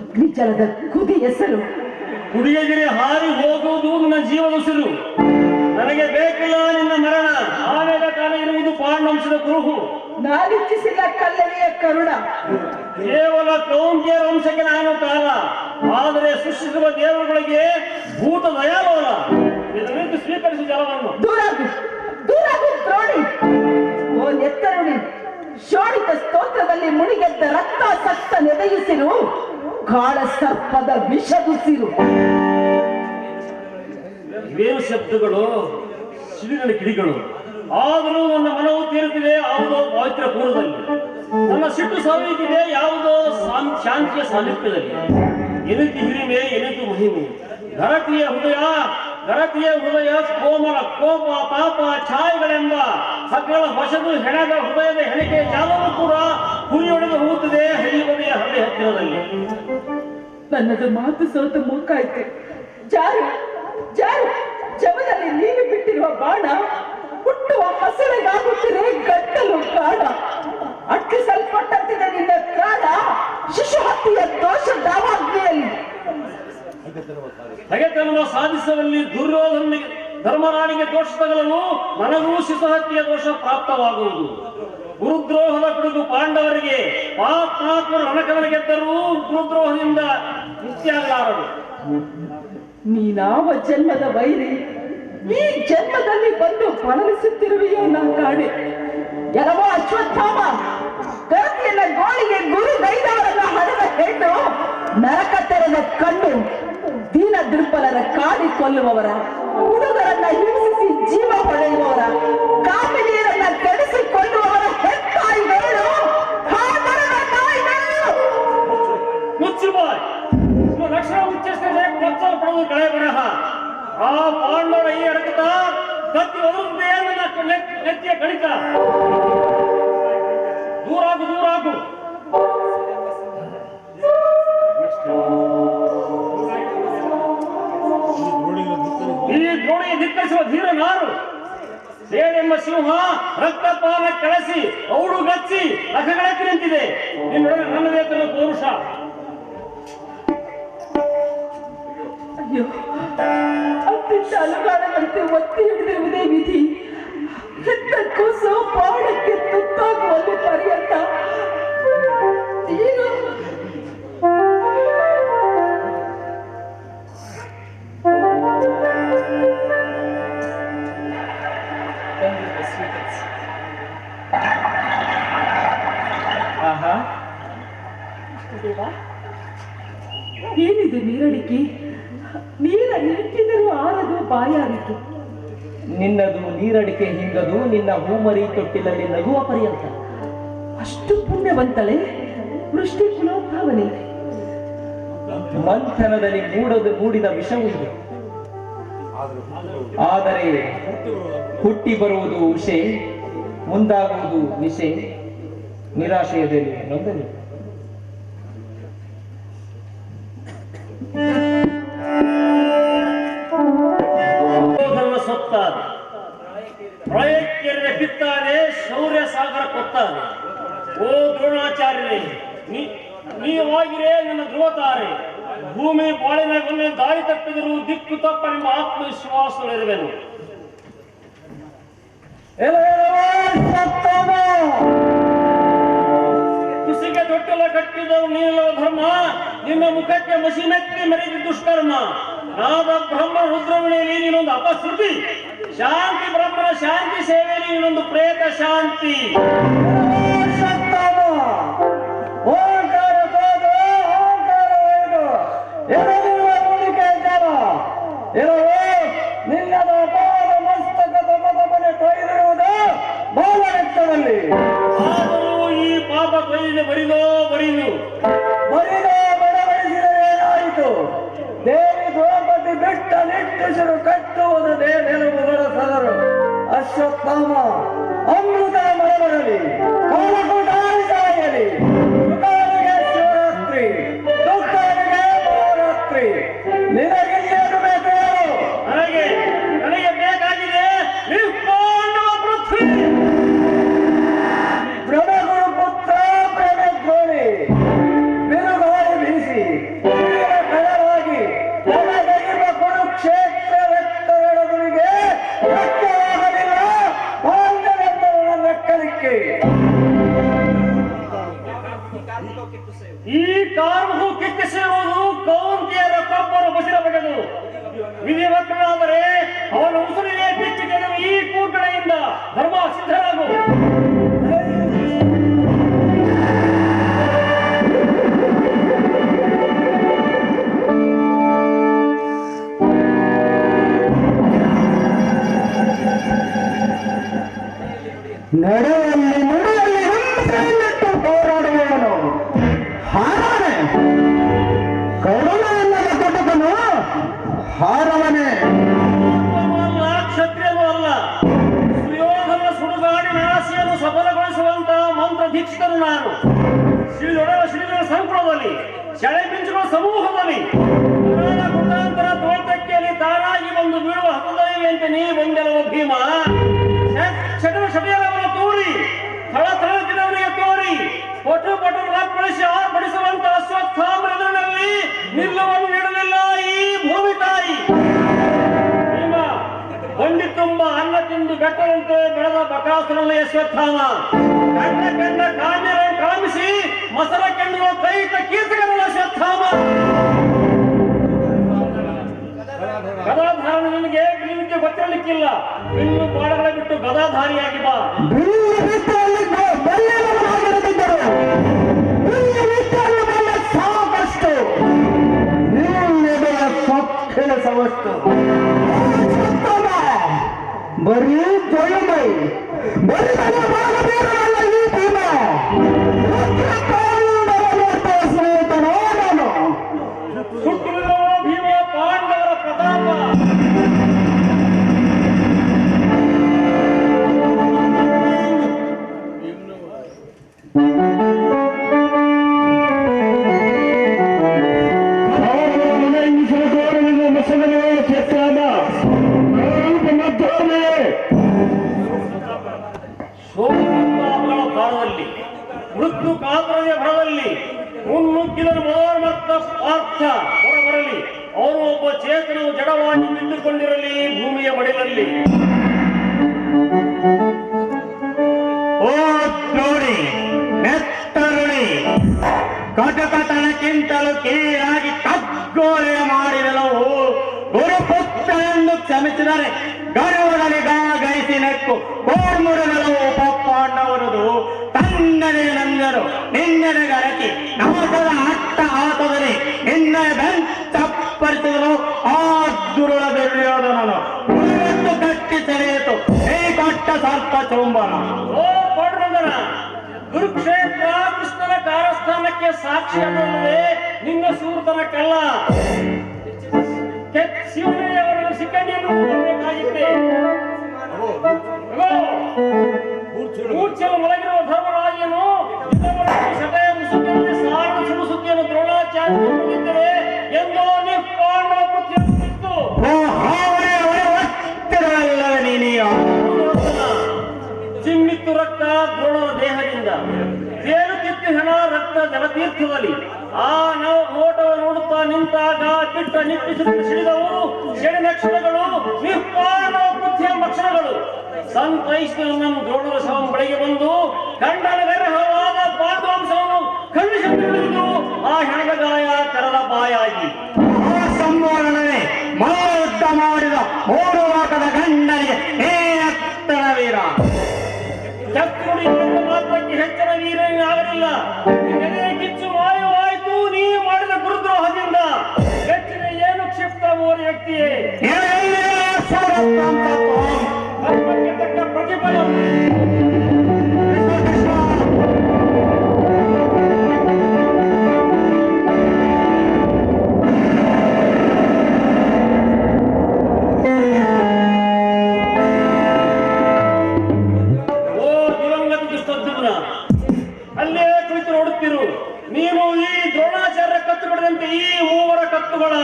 ಅಗ್ನಿಜಲದ ಕುದಿ ಹೆಸರು ಕುಡಿಯಗಿರಿ ಹಾರಿ ಹೋಗುವುದು ನನ್ನ ಜೀವನಸಿರು. ನನಗೆ ಬೇಕಿಲ್ಲ ನಿನ್ನ ಮರಣ. ಆಮೇಲೆ ಕಾಲ ಇರುವುದು ಪಾಂಡವಂಶದ ಕುರುಹು. ನಾಲಿಚ್ಚಿಸಿಲ್ಲ ಕಲ್ಲನೆಯ ಕರುಣ. ಕೇವಲ ಕೌಂಟ್ಯ ವಂಶಕ್ಕೆ ನಾನು ಕಾಲ, ಆದರೆ ಸೃಷ್ಟಿಸುವ ದೇವರುಗಳಿಗೆ ಭೂತ ದಯಾಲೋಲ. ಇದನ್ನು ಸ್ವೀಕರಿಸಿ ಜಲವನ್ನು ದೂರಾಗು ದೂರಾಗು ದ್ರೋಣಿ. ಓ ನೆತ್ತರುಣಿ, ಶೋಣಿತ ಸ್ತೋತ್ರದಲ್ಲಿ ಮುಣಿಗೆದ್ದ ರಕ್ತಾಸಕ್ತ ನೆದೆಯುಸಿರು, ಕಾಳ ಸರ್ಪದ ವಿಷದುಸಿರು. ಇವೇನು ಶಬ್ದಗಳು, ಸಿಡಿಗಳ ಕಿಡಿಗಳು. ಆದರೂ ನನ್ನ ಮನವು ತೀರುತ್ತಿದೆ ಯಾವುದೋ ಪವಿತ್ರ ಪೂರ್ವದಲ್ಲಿ. ನನ್ನ ಸಿಟ್ಟು ಸಾವಿತಿದೆ ಯಾವುದೋ ಶಾಂತಿಯ ಸಾನ್ನಿಧ್ಯದಲ್ಲಿ. ಎನಿತು ಹಿರಿಮೆ, ಎನಿತು ಮಹಿಮೆ. ಧರತಿಯ ಹೃದಯ ಕೋಮಲ ಕೋಪ ತಾಪ ಛಾಯೆಗಳೆಂಬ ಸಕಲ ಹೊಸದು ಹೆಣದ ಹೃದಯದ ಹೆಣಿಕೆ ಜಾಲವೂ ಕೂಡ ಹುರಿಯೊಡೆದು ಹೋಗುತ್ತದೆ ಹರಿಯುವುದೆಯ ಹೃದಯ ಹತ್ತಿರದಲ್ಲಿ. ನನ್ನದು ಮಾತು ಸೋತು ಮೂಕಾಯ್ತು. ಜಾರು ಜಾರು, ಜವದಲ್ಲಿ ನೀನು ಬಿಟ್ಟಿರುವ ಬಾಣ ಹುಟ್ಟುವ ಹಸಳೆಗಾಗುತ್ತಿದೆ ಗಟ್ಟಲು ಕಾಡ. ಅಟ್ಟಿಸಲ್ಪಟ್ಟಂತಿದೆ ನಿನ್ನ ಪ್ರಾಣ ಶಿಶು ಹತ್ತಿಯ ದೋಷ ದಾವಾಗ್ನಿಯಲ್ಲಿ. ಹಗೆತನವ ಸಾಧಿಸುವಲ್ಲಿ ದುರ್ಯೋಧನಿಗೆ ಧರ್ಮರಾಣಿಗೆ ದೋಷ ತಗಲಲು ನನಗೂ ಶಿಶುಹತ್ಯೆಯ ದೋಷ ಪ್ರಾಪ್ತವಾಗುವುದು. ಗುರುದ್ರೋಹದ ಕುಡಿದು ಪಾಂಡವರಿಗೆ ಪಾಪಾತ್ಮರು ರಣಕವನ್ನು ಗೆದ್ದರೂ ಗುರುದ್ರೋಹದಿಂದ ಮುಕ್ತಿಯಾಗಲಾರರು. ನೀನಾವ ಜನ್ಮದ ವೈರಿ ಈ ಜನ್ಮದಲ್ಲಿ ಬಂದು ಪಳಲಿಸುತ್ತಿರುವೆಯೋ ನಾ ಕಾಣೆ. ಎಲ್ಲವೋ ಅಶ್ವತ್ಥಾಮ, ಕರತಿಯನ್ನ ಗೋಳಿಗೆ ಗುರು ಗೈದವರನ್ನ ಹಣದ ಹೆಣ್ಣು, ನರಕ ತೆರೆದ ಕಣ್ಣು, ದೀನ ದುರ್ಬಲರ ಕಾಡಿ ಕೊಲ್ಲುವವರ, ಹುಡುಗರನ್ನ ಹಿಂಸಿಸಿ ಜೀವ ಹೊಳೆಯುವವರ, ಕಾಮಿನಿಯರನ್ನ ಕೆಡಿಸಿಕೊಳ್ಳುವವರ ಹೆತ್ತಾಯಿಗಳು, ಮುಚ್ಚು ಬಾಯ್. ಲಕ್ಷಣ ಉಚ್ಚರಿಸಿದರೆ ಕೊಚ್ಚಲು ಪಡೆದು ಕಳೆ ಬರಹ. ಆ ಪಾಂಡವರ ಈ ಅಡಕತ ಕತ್ತಿ ಒದರುತ್ತದೆ ನನ್ನ ನೆತ್ತಿಯ ಕಡಿತ. ದೂರಾಗು ದೂರಾಗು. ಧೋಣಿ ಧರ್ಮ ರಕ್ತಪಾನ ಕಳಸಿ ಔಡು ಗಚ್ಚಿ ರಥಗಳಕ್ಕೆ ನಿಂತಿದೆ. ನಿನ್ನೊಡನೆ ನನ್ನದೇ ತನ್ನ ಪೌರುಷ. ಅಯ್ಯೋ, ಅತ್ತಿಂದ ಅಲುಗಾಡದಂತೆ ಒತ್ತಿ ಹಿಡಿದಿರುವುದೇ ವಿಧಿ. ಹೆತ್ತಕ್ಕೂ ಸೋಪಾಡಕ್ಕೆ ತುತ್ತಾಗುವಲ್ಲಿ ಪರ್ಯಂತ ಏನು ಆಹಾ, ಏನಿದು ನೀರಡಿಕೆ? ನೀರ ನಿಂತಿದರೂ ಆರದು ಬಾಯಾರಿತು. ನಿನ್ನದು ನೀರಡಿಕೆ ಹಿಂಗದು, ನಿನ್ನ ಹೂಮರಿ ತೊಟ್ಟಿಲಲ್ಲಿ ನಗುವ ಪರ್ಯಂತ. ಅಷ್ಟು ಪುಣ್ಯವಂತಳೆ ವೃಷ್ಟಿ ಕುಲೋದ್ಭಾವನೆ. ಮಂಥನದಲ್ಲಿ ಮೂಡಿದ ವಿಷವು ಇದು. ಆದರೆ ಹುಟ್ಟಿ ಬರುವುದು ಉಷೆ, ಮುಂದಾಗುವುದು ನಿಶೆ, ನಿರಾಶೆಯದಲ್ಲಿ ನೊಂದಲಿ. ಸೊತ್ತಾದೆ, ಪ್ರಯತ್ನ ಬಿತ್ತಾದೆ, ಶೌರ್ಯ ಸಾಗರ ಕೊತ್ತಾದೆ. ಓ ದ್ರೋಣಾಚಾರ್ಯರೇ, ನೀವಾಗಿರೇ ನನ್ನ ಧ್ರುವತಾರೆ. ಭೂಮಿ ಬಾಳಿನ ದಾರಿ ತಪ್ಪಿದರೂ ದಿಕ್ಕು ತಪ್ಪ ನಿಮ್ಮ ಆತ್ಮವಿಶ್ವಾಸಗಳಿರುವೆನು. ಕುಸಿಗೆ ತೊಟ್ಟೆಲ್ಲ ಕಟ್ಟಿದವು ನೀನಲ್ಲವ ಧರ್ಮ, ನಿನ್ನ ಮುಖಕ್ಕೆ ಮಸಿಮೆತ್ತಿ ಮೆರೆದ ದುಷ್ಕರ್ಮ. ನಾದ ಬ್ರಹ್ಮ ರುದ್ರವಿಣಿಯಲ್ಲಿ ನೀನೊಂದು ಅಪಶ್ರುತಿ, ಶಾಂತಿ ಬ್ರಹ್ಮನ ಶಾಂತಿ ಸೇವೆಯಲ್ಲಿ ನೀನೊಂದು ಪ್ರೇತ ಶಾಂತಿ. ನಿನ್ನದ ಪಾದ ಮಸ್ತಕದ ಮನೆ ತೊಯ್ದಿರುವುದು ಬಾಲರಕ್ತದಲ್ಲಿ. ಆದರೂ ಈ ಪಾಪ ತೊಯ್ದಿದೆ ಬರಿದೋ ಬರಿದು ಬಡಬಡಿಸಿದರೆ ಏನಾಯಿತು? ದೇವಿ ದ್ರೌಪದಿ ಬಿಟ್ಟ ನಿಟ್ಟುಸಿರು ಕಟ್ಟುವುದು ನೆಲುಬುಗಳ ಸದರು. ಅಶ್ವತ್ಥಾಮ ಅಮೃತ ಮರಬರಲಿ, ಕಾಲಕೂಟಾಯಿಸಾಗಲಿ. ಸುಖನಿಗೆ ಶಿವರಾತ್ರಿ, ದುಃಖನಿಗೆ ಮಹಾರಾತ್ರಿ. ನಿನಗಿನ್ನೇನು ಬೇಕು ಹೇಳು? ನನಗೆ ಬೇಕಾಗಿದೆ ನಿರ್ಪಾಂಡವ ಪೃಥ್ವಿ. ಭ್ರಮಗುರು ಪುತ್ರ ಪ್ರೇಮದ್ರೋಣಿ, ಬಿರುಗಾಳಿ ಬೀಸಿ ಕಳವಾಗಿ ನನಗೆಗಿರುವ ಕುರುಕ್ಷೇತ್ರ ರಕ್ತಗಡಗಳಿಗೆ ರಕ್ತವಾಗಲಿಲ್ಲ. ಪಾಂಡವೆಂದವನ ಲೆಕ್ಕಲಿಕ್ಕೆ ಈ ಕಾರಣವು ಕಿಕ್ಕಿಸಿರುವುದು ಕೌಂತಿಯರ ಕೊಬ್ಬರು ಬಸಿರ ಬಗೆದು ವಿಧಿವಕ್ರನಾದರೆ ಅವನ ಉಸುರಿಗೆ ಬಿಚ್ಚಿ ತೆಗೆದು ಈ ಕೂಟಳೆಯಿಂದ ಧರ್ಮ ಸಿದ್ಧರಾಗು. ನಡೆಯಲ್ಲಿ ಹಿಂಸೆಯನ್ನಿಟ್ಟು ಹೋರಾಡುವವನು ಹಾರವನೇ, ಕರುಣೆಯಲ್ಲದ ಕೊಟ್ಟವನು ಹಾರವನೇ. ಕ್ಷತ್ರಿಯನು ಅಲ್ಲ, ಸುಯೋಧನ ಸುಡುಗಾಡಿ ನಾಸಿಯನ್ನು ಸಫಲಗೊಳಿಸುವಂತ ಮಂತ್ರ ದೀಕ್ಷಿತನು ನಾನು. ಶ್ರೀಗಳ ಸಂಕುಲದಲ್ಲಿ, ಶಳೆ ಮಿಂಚುಗಳ ಸಮೂಹದಲ್ಲಿ, ಕುಟಾಂತರ ತೋಟಕ್ಕಿಯಲ್ಲಿ ತಾನಾಗಿ ಬಂದು ಬೀಳುವ ಹತದೈವಿಯಂತೆ ನೀ ಬಂದೆಲವ ಭೀಮ. ಶಟೆಯಲವನ್ನು ತೋರಿ, ಥಳ ದಿನವರಿಗೆ ತೋರಿ, ಪಟು ಪಡಿಸಿ ಆರ್ಪಡಿಸುವಂತ ಅಶ್ವತ್ಥಾಮರಲ್ಲಿ ನಿಲ್ಲವನ್ನು ನೀಡಲಿಲ್ಲ ಈ ಭೂಮಿ ತಾಯಿ. ಭೀಮ ಬಂಡಿ ತುಂಬ ಅನ್ನ ತಿಂದು ಬೆಟ್ಟದಂತೆ ಬೆಳೆದ ಬಕಾಸುರನ ಅಶ್ವತ್ಥಾಮ. ಕಂಡ ಕಾಮ್ಯರನ್ನು ಕಾಮಿಸಿ ಮಸರ ಕೆಣ್ಣುವ ಕೈತ ಕೀರ್ತಕನ ಅಶ್ವತ್ಥಾಮ. ಗದಾಧಾರಣ ನಿನಗೆ ನಿನಗೆ ಗೊತ್ತಿರಲಿಕ್ಕಿಲ್ಲ. ಇನ್ನು ಬಾಳಗಳ ಬಿಟ್ಟು ಗದಾಧಾರಿಯಾಗಿ ಬಾ. ಸಾಕಷ್ಟು ಕೆಲಸವಷ್ಟು ಬರೀ ಜೊಳಮೈ ಬರೀ ಈ ಭೀಮ ಸುಟ್ಟಿರುವ ಭೀಮ ಪಾಂಡವರ ಪ್ರತಾಪ. ಶೋಕಗಳ ಕಾಲದಲ್ಲಿ ಮೃತ್ಯು ಕಾತುರತೆಯ ಭರದಲ್ಲಿ ಮುನ್ನುಗ್ಗಿದ ಮತ್ತ ಪಾರ್ಥ ಹೊರಬರಲಿ. ಅವರು ಒಬ್ಬ ಚೇತನವು ಜಡವಾಗಿ ಬಿಟ್ಟುಕೊಂಡಿರಲಿ ಭೂಮಿಯ ಮಡಿಲಲ್ಲಿ. ಓ ದ್ರೋಣಿ, ನೆತ್ತರುಣಿ, ಕಟಕತನಕ್ಕಿಂತಲೂ ಕೀಳಾಗಿ ಕಗ್ಗೋಲೆ ಮಾಡಿದಲವು ಗುರುಪುತ್ರನೆಂದು ಕ್ಷಮಿಸಿದರೆ ಗರುಡಲಿ ಗಾಗೈಸಿ ನೆಕ್ಕು ಕೋರ್ಮುರದಲು ಪಪ್ಪಾಂಡವರದು ತನ್ನನೆ ನಂದರು ನಿನ್ನೆನೆ ಗರಕಿ ನಮಸದ ಅಟ್ಟ ಆತದಲ್ಲಿ ನಿನ್ನೆ ಬೆಂಚಪ್ಪರಿಸಿದನು ಆ ದುರುಳ ದುರ್ಯೋಧನನು ಉಳಿದು ಕಟ್ಟಿ ಸೆಳೆಯಿತು ಈ ಕೊಟ್ಟ ಸರ್ಪ ಚುಂಬನ. ಓ ಪೌಂಡರನ, ಕುರುಕ್ಷೇತ್ರ ಕೃಷ್ಣನ ಕಾರಸ್ಥಾನಕ್ಕೆ ಸಾಕ್ಷಿಯಾಗಲಿದೆ ನಿನ್ನ ಸೂರ್ತನಕ್ಕಲ್ಲ. ಶಿವನೆಯವರನ್ನು ಸಿಕ್ಕಂಡಿಯನ್ನು ಬೇಕಾಗಿತ್ತೆ. ಮೂರ್ಛೆಲು ಮಲಗಿರುವ ಧರ್ಮರಾಜನು ಶಟಯ ಮುಸುಕಿಯಲ್ಲಿ ಸಾರಣ ಸುಡು ಸುದ್ದಿಯನ್ನು ದ್ರೋಣಾಚಾರ್ಯ ಹೊಂದಿದ್ದರೆ ಎಂದೋ ನಿಪ್ಪಾಂಡವ ಕೃತ್ಯವಿತ್ತು. ಚಿಮ್ಮಿತ್ತು ರಕ್ತ ದ್ರೋಣನ ದೇಹದಿಂದ, ತೇಲುತ್ತಿತ್ತು ಹೆಣ ರಕ್ತ ಜಲತೀರ್ಥದಲ್ಲಿ. ಆ ನೋಟವ ನೋಡುತ್ತಾ ನಿಂತಾಗ ಬಿಟ್ಟ ನಿಟ್ಟಿಸುತ್ತ ಸಿಡಿದವು ಷಡಿನಕ್ಷರಗಳು, ನಿಪ್ಪಾಂಡವ ಕೃತ್ಯ ಲಕ್ಷಣಗಳು. ಸಂತೈಸಿದ ನಮ್ಮ ದ್ರೋಣರ ಶವಂ ಬಳಿಗೆ ಬಂದು ಖಂಡನ ಗರ್ಹವಾದ ಪಾಂಡವಂಶವನ್ನು ಖಂಡಿಸುತ್ತಿರುವುದು ಆ ಹೆಣದ ಗಾಯ ತೆರದ ಬಾಯಾಗಿ. ಸಂವರ್ಣನೆ ಮಲ್ಲ ಮಾಡಿದ ಮೂರು ವಾಕದ ಗಂಡನಿಗೆ ಎತ್ತನ ವೀರ. ಚಕ್ರುಡಿ ಮಾತ್ರಕ್ಕೆ ಹೆಚ್ಚಿನ ವೀರನಾಗಲಿಲ್ಲ. ಎದೆ ಕಿಚ್ಚು ಮಾಯವಾಯಿತು ನೀ ಮಾಡಿದ ಗುರುದ್ರೋಹದಿಂದ. ಹೆಚ್ಚಿನ ಏನು ಕ್ಷಿಪ್ತ ಮೂರು ವ್ಯಕ್ತಿಯೇ ಕರ್ಮಕ್ಕೆ ತಕ್ಕ ಪ್ರತಿಫಲ. ಅಲ್ಲೇ ಕುಳಿತು ನೋಡುತ್ತಿರು. ನೀನು ಈ ದ್ರೋಣಾಚಾರ್ಯ ಕತ್ತು ಬಿಡದಂತೆ ಈ ಮೂವರ ಕತ್ತುಗಳ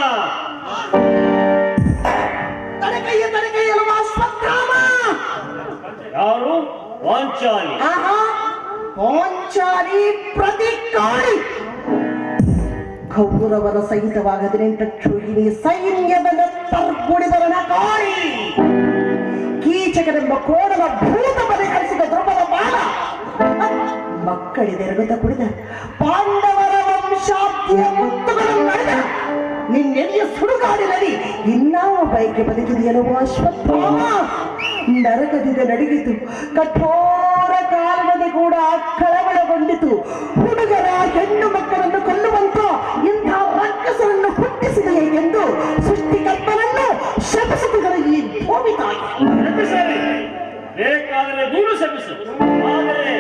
ಯಾರು? ಪಾಂಚಾಲಿ. ಪಾಂಚಾಲಿ ಪ್ರತಿಕಾರಿ ಕೌರವರ ಸಹಿತವಾಗ 18 ಕ್ಷೋಹಿಣಿ ಸೈನ್ಯದ ತರ್ಗುಡಿದರನ ಕಾರಿ ಕೀಚಕನೆಂಬ ಕೋಡಲ ಭೂತ ಪರಿಹರಿಸಿದ ದ್ರವದ ಬಾಲ ಮಕ್ಕಳಿದೆರಗುತ್ತ ಕುಡಿದ ಪಾಂಡವರ ವಂಶಾಬ್ದಿಯ ಮುತ್ತುಗಳನ್ನು ನಡೆದ ನಿನ್ನೆಲೆಯ ಸುಡುಗಾಡಿನಲ್ಲಿ ಇನ್ನಾವ ಬೈಕೆ ಬದುಕಿದೆಯಲ್ಲೋ ಅಶ್ವತ್ಥಾಮ. ನರಕದಿಂದ ನಡುಗಿತು, ಕಠೋರ ಕಾರಣದೆ ಕೂಡ ಕಳವಳಗೊಂಡಿತು. ಹುಡುಗರ ಹೆಣ್ಣು ಮಕ್ಕಳನ್ನು ಕೊಲ್ಲುವಂತ ಇಂಥ ರಕ್ಕಸರನ್ನು ಹುಟ್ಟಿಸಿದೆಯೇ ಎಂದು ಸೃಷ್ಟಿಕರ್ತನನ್ನು ಶಪಿಸುತ್ತಿದ್ದರು ಈ ಭೂಮಿ ತಾಯಿ. ಬೇಕಾದರೆ ನೀನು ಶಪಿಸು, ಆದರೆ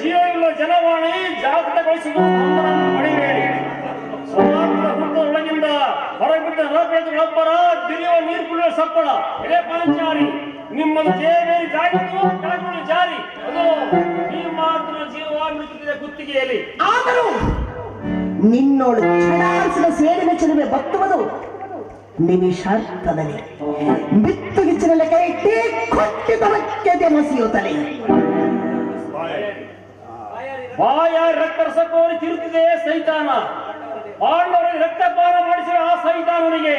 ಜೀವವಿಲ್ಲ ಜನವಾಣಿ ಜಾಗೃತಗೊಳಿಸುವುದು ನಮ್ಮನ್ನು ಮಡಿಬೇಡಿ. ಸಮಾಜದ ಹುಟ್ಟೊಳಗಿಂದ ಹೊರಬಿದ್ದ ನರಪೇದೊಬ್ಬರ ಬಿರಿಯುವ ನೀರು ಕುಡಿಯುವ ಸಪ್ಪಳ. ಎಲೆ ಪಾಂಚಾಲಿ, ನಿಮ್ಮದು ಜೇಬೇರಿ ಜಾಗಿತ್ತು ಕೆಳಗುಳಿ ಜಾರಿ. ಅದು ಈ ಮಾತ್ರ ಜೀವ ಮೃತಿಯ ಗುತ್ತಿಗೆಯಲ್ಲಿ. ಆದರೂ ನಿನ್ನೋಳು ಛಡಾರಿಸಿದ ಸೇಡಿನ ಚೆಲುವೆ ಬತ್ತುವುದು ನಿಮಿಷಾರ್ಥದಲ್ಲಿ ಬಿತ್ತುಗಿಚ್ಚಿನಲ್ಲಿ ಕೈ ಇಟ್ಟಿ ಕೊಟ್ಟಿದ್ದಕ್ಕೆ ಮಸಿಯುತ್ತಲೇ ಬಾಯ ರಕ್ತರಸಕೋರಿ ತಿರುತ್ತಿದೆ ಸೈತಾನ. ಪಾಂಡವರಿಗೆ ರಕ್ತಪಾನ ಮಾಡಿಸಿದ ಆ ಸೈತಾನನಿಗೆ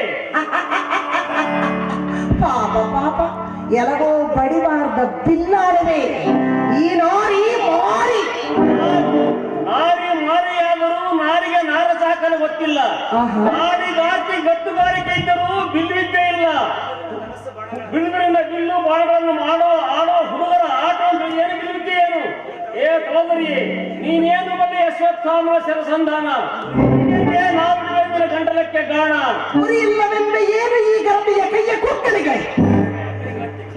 ಪಾಪ ಪಾಪ ಎಲಗೋ ಬಡಿಬಾರ್ದ ಬಿಲ್ಲಾಡದೆ ಈ ನಾರಿ ಮಾರಿ. ನಾರಿ ಮಾರಿಯಾದರೂ ನಾರಿಗೆ ನಾರ ಚಾಕಲು ಗೊತ್ತಿಲ್ಲ. ನಾರಿಗಾಕಿ ಗತ್ತುಗಾರಿಕೆ ಇದ್ದರೂ ಬಿಲ್ವಿದ್ದೇ ಇಲ್ಲ. ಬಿಲ್ಲುಗಳಿಂದ ಬಿಲ್ಲು ಬಾಣಗಳನ್ನು ಆಡೋ ಹುಡುಗರ ಆಟ ಅಂತ ಏನು ಬಿಲ್ವಿದ್ದೆ ಏನು? ಏ ಸಹೋದರಿಯೇ, ನೀನೇನು ಬಲ್ಲಿ ಅಶ್ವತ್ಥಾಮನ ಸರಸಂಧಾನ ನಾವು ಗಂಟಲಕ್ಕೆ ಗಾಣ. ಗುರಿ ಇಲ್ಲವೆಂಬ ಏನು ಈ ಗರಡಿಯ ಕೈಯ ಕೂರ್ಕಲಿಗೆ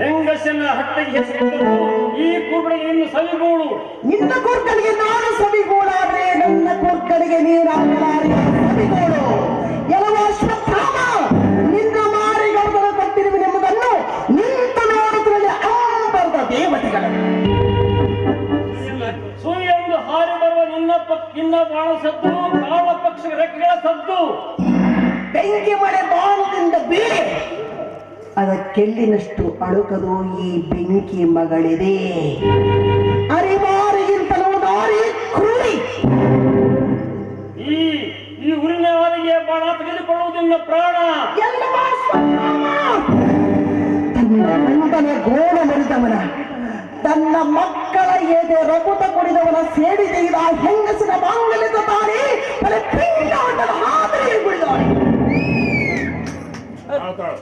ಹೆಂಗಸನ ಹಟ್ಟಿಗೆ ಹೆಸರಿಟ್ಟರು ಈ ಕೂರ್ಕಳಿಗೆ ಇನ್ನು ಸವಿಗೂಳು. ನಿನ್ನ ಕೂರ್ಕಲಿಗೆ ನಾನು ಸವಿಗೂಳಾದ್ರೆ ನನ್ನ ಕೂರ್ಕಲಿಗೆ ನೀರಾಗಲಾರೆ ಸವಿಗೂಳು. ಎಲ್ಲವ ಅಶ್ವತ್ಥಾಮ, ನಿನ್ನ ಮಾರಿಗೌಡರ ಕೊಟ್ಟಿರುವುದೆಂಬುದನ್ನು ನಿಂತು ನೋಡುತ್ತಿರಲಿ ಅಂಬರ್ದ ದೇವತೆಗಳು. ಸೂರ್ಯಂದು ಹಾರಿ ಬರುವ ನಿನ್ನ ಬಾಣ ಸದ್ದು, ಕಾಳ ಪಕ್ಷ ರೆಕ್ಕೆಗಳ ಸದ್ದು. ಬೆಂಕಿ ಮಳೆ ಬಾಣದಿಂದ ಬೀಳೆ ಅದಕ್ಕೆಳ್ಳಿನಷ್ಟು ಅಳುಕದು ಈ ಬೆಂಕಿ ಮಗಳಿದೆ. ಎದೆ ರಕುತ ಕುಡಿದವನ ಸೇಡಿ ತೆಗೆದ ಹೆಂಗಸಿನ ಮಾಂಗಲ್ಯದ ತಾಳಿ ಬಲೆ ಪಿಂಡಾಂಡದ ಮಾದರಿ ಕುಡಿದವನೆ. ತಾಳು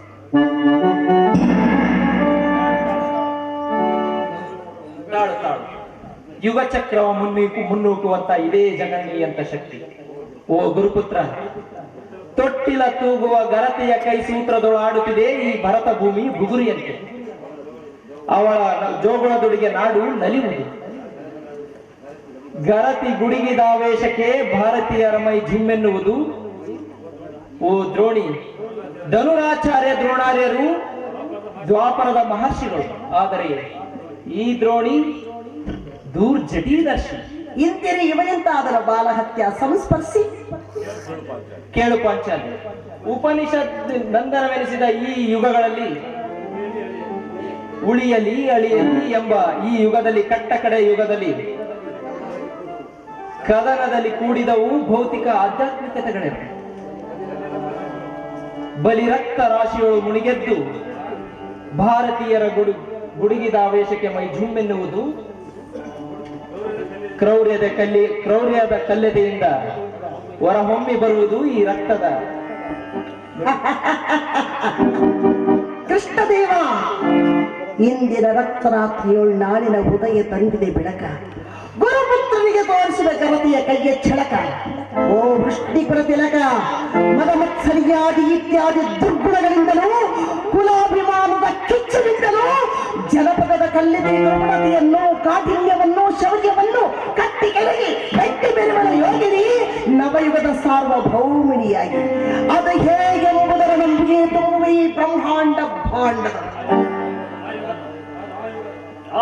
ಯುಗ ಚಕ್ರವ ಮುನ್ನೂಕುವಂತ ಇದೇ ಜಗನ್ನೀಯಂತ ಶಕ್ತಿ. ಓ ಗುರುಪುತ್ರ, ತೊಟ್ಟಿಲ ತೂಗುವ ಗರತಿಯ ಕೈ ಸೂತ್ರದೊಳಾಡುತ್ತಿದೆ ಈ ಭರತ ಭೂಮಿ ಬುಗುರಿಯಂತೆ. ಅವಳ ಜೋಗುಳದೊಡಿಗೆ ನಾಡು ನಲಿಯುವುದು. ಗರತಿ ಗುಡುಗಿದಾವೇಶಕ್ಕೆ ಭಾರತೀಯರ ಮೈ ಜಿಮ್ಮೆನ್ನುವುದು. ಓ ದ್ರೋಣಿ, ಧನುರಾಚಾರ್ಯ ದ್ರೋಣಾರ್ಯರು ದ್ವಾಪರದ ಮಹರ್ಷಿಗಳು, ಆದರೆ ಈ ದ್ರೋಣಿ ದೂರ್ಜಟೀದರ್ಶಿ. ಇಂತಿರಿ ಇವನೆಂತಾದರ ಬಾಲಹತ್ಯ ಸಂಸ್ಪರ್ಶಿ. ಕೇಳು ಪಾಂಚಾಲಿ, ಉಪನಿಷತ್ ನಂದನವೆನಿಸಿದ ಈ ಯುಗಗಳಲ್ಲಿ ಉಳಿಯಲಿ ಅಳಿಯಲಿ ಎಂಬ ಈ ಯುಗದಲ್ಲಿ, ಕಟ್ಟ ಕಡೆ ಯುಗದಲ್ಲಿ ಕದನದಲ್ಲಿ ಕೂಡಿದವು ಭೌತಿಕ ಆಧ್ಯಾತ್ಮಿಕತೆಗಳಿವೆ. ಬಲಿರಕ್ತ ರಾಶಿಯೊಳು ಮುಣಿಗೆದ್ದು ಭಾರತೀಯರ ಗುಡುಗಿದ ಆವೇಶಕ್ಕೆ ಮೈ ಝುಮ್ಮೆನ್ನುವುದು. ಕ್ರೌರ್ಯದ ಕಲ್ಲೆದೆಯಿಂದ ಹೊರಹೊಮ್ಮಿ ಬರುವುದು ಈ ರಕ್ತದ. ಕೃಷ್ಣದೇವ, ಇಂದಿನ ರಕ್ತರಾತ್ರಿಯೊಳ್ ನಾಳಿನ ಉದಯ ತಂದಿದೆ ಬೆಳಕ. ಗುರುಪುತ್ರನಿಗೆ ತೋರಿಸಿದ ಗರತಿಯ ಕೈಯ ಛಳಕ. ಓ ವೃಷ್ಟಿಕುಲ ತಿಲಕ, ಮದ ಮತ್ಸರಿಯಾದಿ ಇತ್ಯಾದಿ ದುರ್ಗುಣಗಳಿಂದಲೂ ಕುಲಾಭಿಮಾನದ ಕಿಚ್ಚುನಿಂದಲೂ ಜನಪದದ ಕಲ್ಲಿದೆ ಕರುಣತೆಯನ್ನು, ಕಾಠಿಣ್ಯವನ್ನು, ಶೌರ್ಯವನ್ನು ಕಟ್ಟಿ ಕೆಳಗಿ ಗಟ್ಟಿ ಬೆರೆವಳ ಯೋಗಿನಿ ನವಯುಗದ ಸಾರ್ವಭೌಮಿಣಿಯಾಗಿ ಅದು ಹೇಗೆಂಬುದರ ನಂಬಿಕೆ ತುಂಬುವ ಈ ಬ್ರಹ್ಮಾಂಡ ಭಾಂಡ.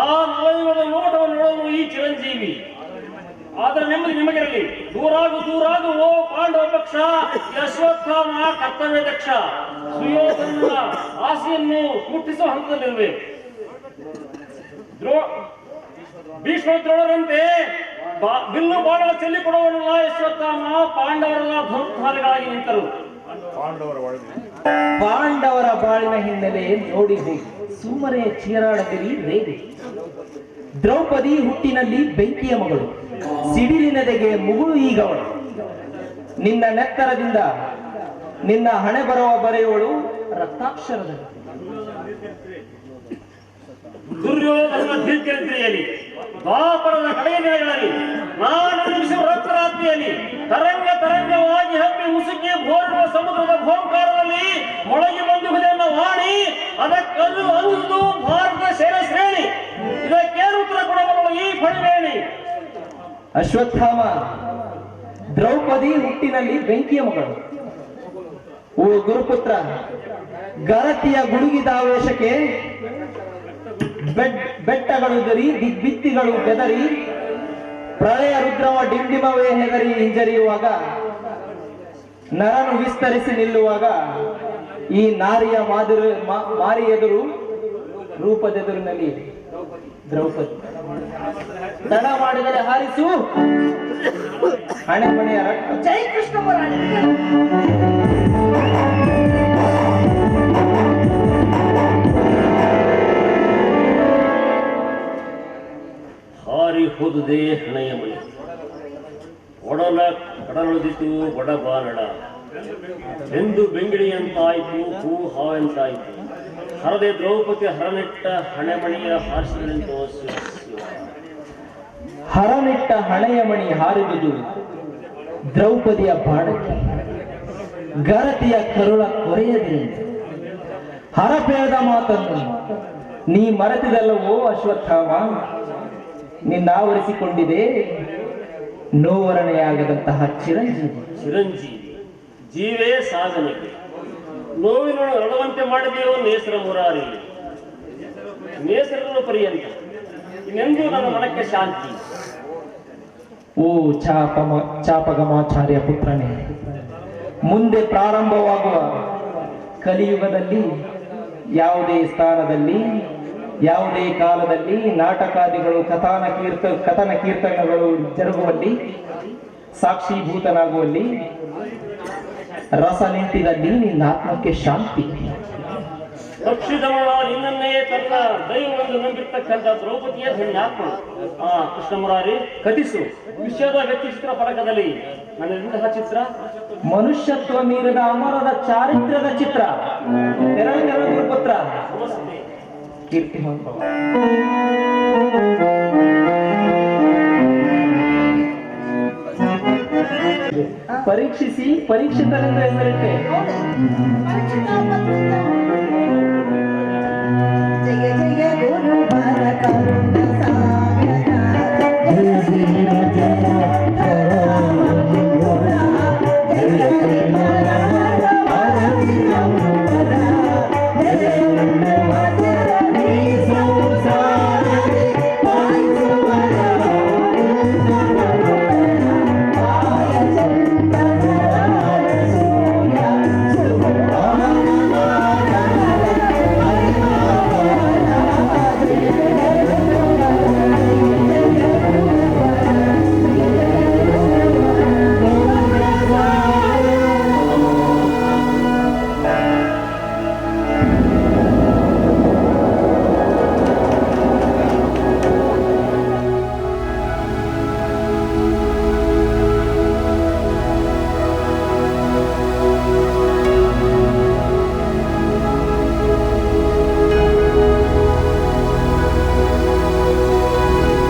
ಆ ನವಯುಗದ ನೋಟವನ್ನು ನೋಡುವ ಈ ಚಿರಂಜೀವಿ. ಆದರೆ ನೆಮ್ಮದಿ ನಿಮಗಿರಲಿ. ದೂರಾಗು ಓ ಪಾಂಡವ ಪಕ್ಷ, ಅಶ್ವತ್ಥಾಮ ಕರ್ತವ್ಯ ದಕ್ಷ. ಸುಯೋಧನ ಆಸೆಯನ್ನು ಮುಟ್ಟಿಸುವ ಹಂತದಲ್ಲಿರುವೆ. ಭೀಷ್ಮದ್ರೋಣರಂತೆ ಬಿಲ್ಲು ಬಾಣ ಚೆಲ್ಲಿಕೊಡುವವರಲ್ಲ ಅಶ್ವತ್ಥಾಮ, ಪಾಂಡವರೆಲ್ಲ ಧನುರ್ಧಾರಿಗಳಾಗಿ ನಿಂತರು. ಪಾಂಡವರ ಬಾಳಿನ ಹಿನ್ನೆಲೆ ನೋಡಿ ಹೋಗಿ ಸುಮ್ಮನೆ ಚೀರಾಡದಿರಿ ರೇಗಿ. ದ್ರೌಪದಿ ಹುಟ್ಟಿನಲ್ಲಿ ಬೆಂಕಿಯ ಮಗಳು, ಸಿಡಿಲಿನದೆಗೆ ಮುಗುಳು ಈಗವಳು. ನಿನ್ನ ನೆತ್ತರದಿಂದ ನಿನ್ನ ಹಣೆ ಬರುವ ಬರೆಯುವಳು ರಕ್ತಾಕ್ಷರದಲ್ಲಿ. ದುರ್ಯೋಧನ ದೀರ್ಘರಿಯಲ್ಲಿ ದ್ವಾಪರದ ಕಡೆಯ ದಿನಗಳಲ್ಲಿ ನಾನು ನಿಮಿಷ ರಕ್ತರಾತ್ರಿಯಲ್ಲಿ ತರಂಗವಾಗಿ ಹಬ್ಬಿ ಮುಸುಕಿ ಬೋರುವ ಸಮುದ್ರದ ಭೋಂಕಾರದಲ್ಲಿ ಮೊಳಗಿ ಬಂದು ಹುಲಿಯನ್ನ ವಾಣಿ ಅದಕ್ಕದು ಅಂದು ಭಾರತ ಸೇನೆ ಶ್ರೇಣಿ. ಇದಕ್ಕೇನು ಉತ್ತರ ಕೊಡಬಲ್ಲ ಈ ಫಣಿವೇಣಿ? ಅಶ್ವತ್ಥಾಮ, ದ್ರೌಪದಿ ಹುಟ್ಟಿನಲ್ಲಿ ಬೆಂಕಿಯ ಮಗಳು. ಓ ಗುರುಪುತ್ರ, ಗರತಿಯ ಗುಡುಗಿದ ಆವೇಶಕ್ಕೆ ಬೆಟ್ಟಗಳು ದರಿ, ದಿಗ್ಭಿತ್ತಿಗಳು ಬೆದರಿ, ಪ್ರಳಯ ರುದ್ರವ ಡಿಂಡಿಮವೇ ಹೆದರಿ ಹಿಂಜರಿಯುವಾಗ, ನರನು ವಿಸ್ತರಿಸಿ ನಿಲ್ಲುವಾಗ ಈ ನಾರಿಯ ಮಾರಿ ಎದುರು ರೂಪದೆದುರಿನಲ್ಲಿ ದ್ರೌಪದಿ. ತಡ ಮಾಡಿದರೆ ಹಾರಿಸು ಹಣೆ ಮನೆಯ ರಕ್ತ. ಜೈ ಕೃಷ್ಣ ಮುರಾರಿ. ಹಾರಿ ಹೋದುದೇ ಹಣೆಯ ಮನೆ, ಒಡಲ ಕಡಲುದಿತು ಒಡಬಾರಣ ಎಂದು ಬೆಂಗಿಡಿಯಂತಾಯ್ತು, ಹೂ ಹಾವೆಂತಾಯ್ತು. ಹರದೆ ದ್ರೌಪದಿ ಹರನೆಟ್ಟ ಹಣೆಮಣಿಯ ಹಾರಿಸಿದಂತೋ ಶಿವ. ಹರನೆಟ್ಟ ಹಣೆಯ ಮಣಿ ಹಾರಿದುದು ದ್ರೌಪದಿಯ ಬಾಣಕ್ಕೆ, ಗರತಿಯ ಕರುಳ ಕೊರೆಯದಿಂದ. ಹರಪೇಳದ ಮಾತನ್ನು ನೀ ಮರೆತಿದಲ್ಲವೋ ಅಶ್ವತ್ಥಾಮ? ನಿನ್ನಾವರಿಸಿಕೊಂಡಿದೆ ನೋವರಣೆಯಾಗದಂತಹ ಚಿರಂಜೀವಿ. ಜೀವೇ ಸಾಧನೆಗೆ ನೋವಿನೊಳಗೆ ರಡುವಂತೆ ಮಾಡಿದೆಯೋ ನೇಸರ ಮುರಾರಿ. ನೇಸರನ್ನು ಪರ್ಯಂತ ಇನ್ನೆಂದೂ ನನ್ನ ಮನಕ್ಕೆ ಶಾಂತಿ. ಓ ಚಾಪಗಮಾಚಾರ್ಯ ಪುತ್ರನೇ, ಮುಂದೆ ಪ್ರಾರಂಭವಾಗುವ ಕಲಿಯುಗದಲ್ಲಿ ಯಾವುದೇ ಸ್ಥಾನದಲ್ಲಿ, ಯಾವುದೇ ಕಾಲದಲ್ಲಿ ನಾಟಕಾದಿಗಳು, ಕಥನ ಕೀರ್ತನಗಳು ಜರುಗುವಲ್ಲಿ, ಸಾಕ್ಷೀಭೂತನಾಗುವಲ್ಲಿ, ರಸ ನಿಂತಿದಲ್ಲಿ ನಿನ್ನ ಆತ್ಮಕ್ಕೆ ಶಾಂತಿ. ಪಕ್ಷಿದವಳ ನಿನ್ನನ್ನೇ ತನ್ನ ದೈವವನ್ನು ನಂಬಿರ್ತಕ್ಕಂಥ ದ್ರೌಪದಿಯ ಧನ್ಯಾತ್ಮ. ಕೃಷ್ಣ ಮುರಾರಿ, ಕಥಿಸು. ವಿಶ್ವದ ವ್ಯಕ್ತಿಚಿತ್ರ ಫಲಕದಲ್ಲಿ ನನ್ನದಿಂತಹ ಚಿತ್ರ ಮನುಷ್ಯತ್ವ ಮೀರಿದ ಅಮರದ ಚಾರಿತ್ರ್ಯದ ಚಿತ್ರ. ಪುತ್ರ ನಮಸ್ತೆ. ಕೀರ್ತಿಮಾನ್ ಭವ. ಪರೀಕ್ಷಿಸಿ ಪರೀಕ್ಷಿತರೆಂದು ಹೆಸರಿಟ್ಟೆ. ಜಯ ಜಯ ಗುರು ಬಾಲ ಕರುಣ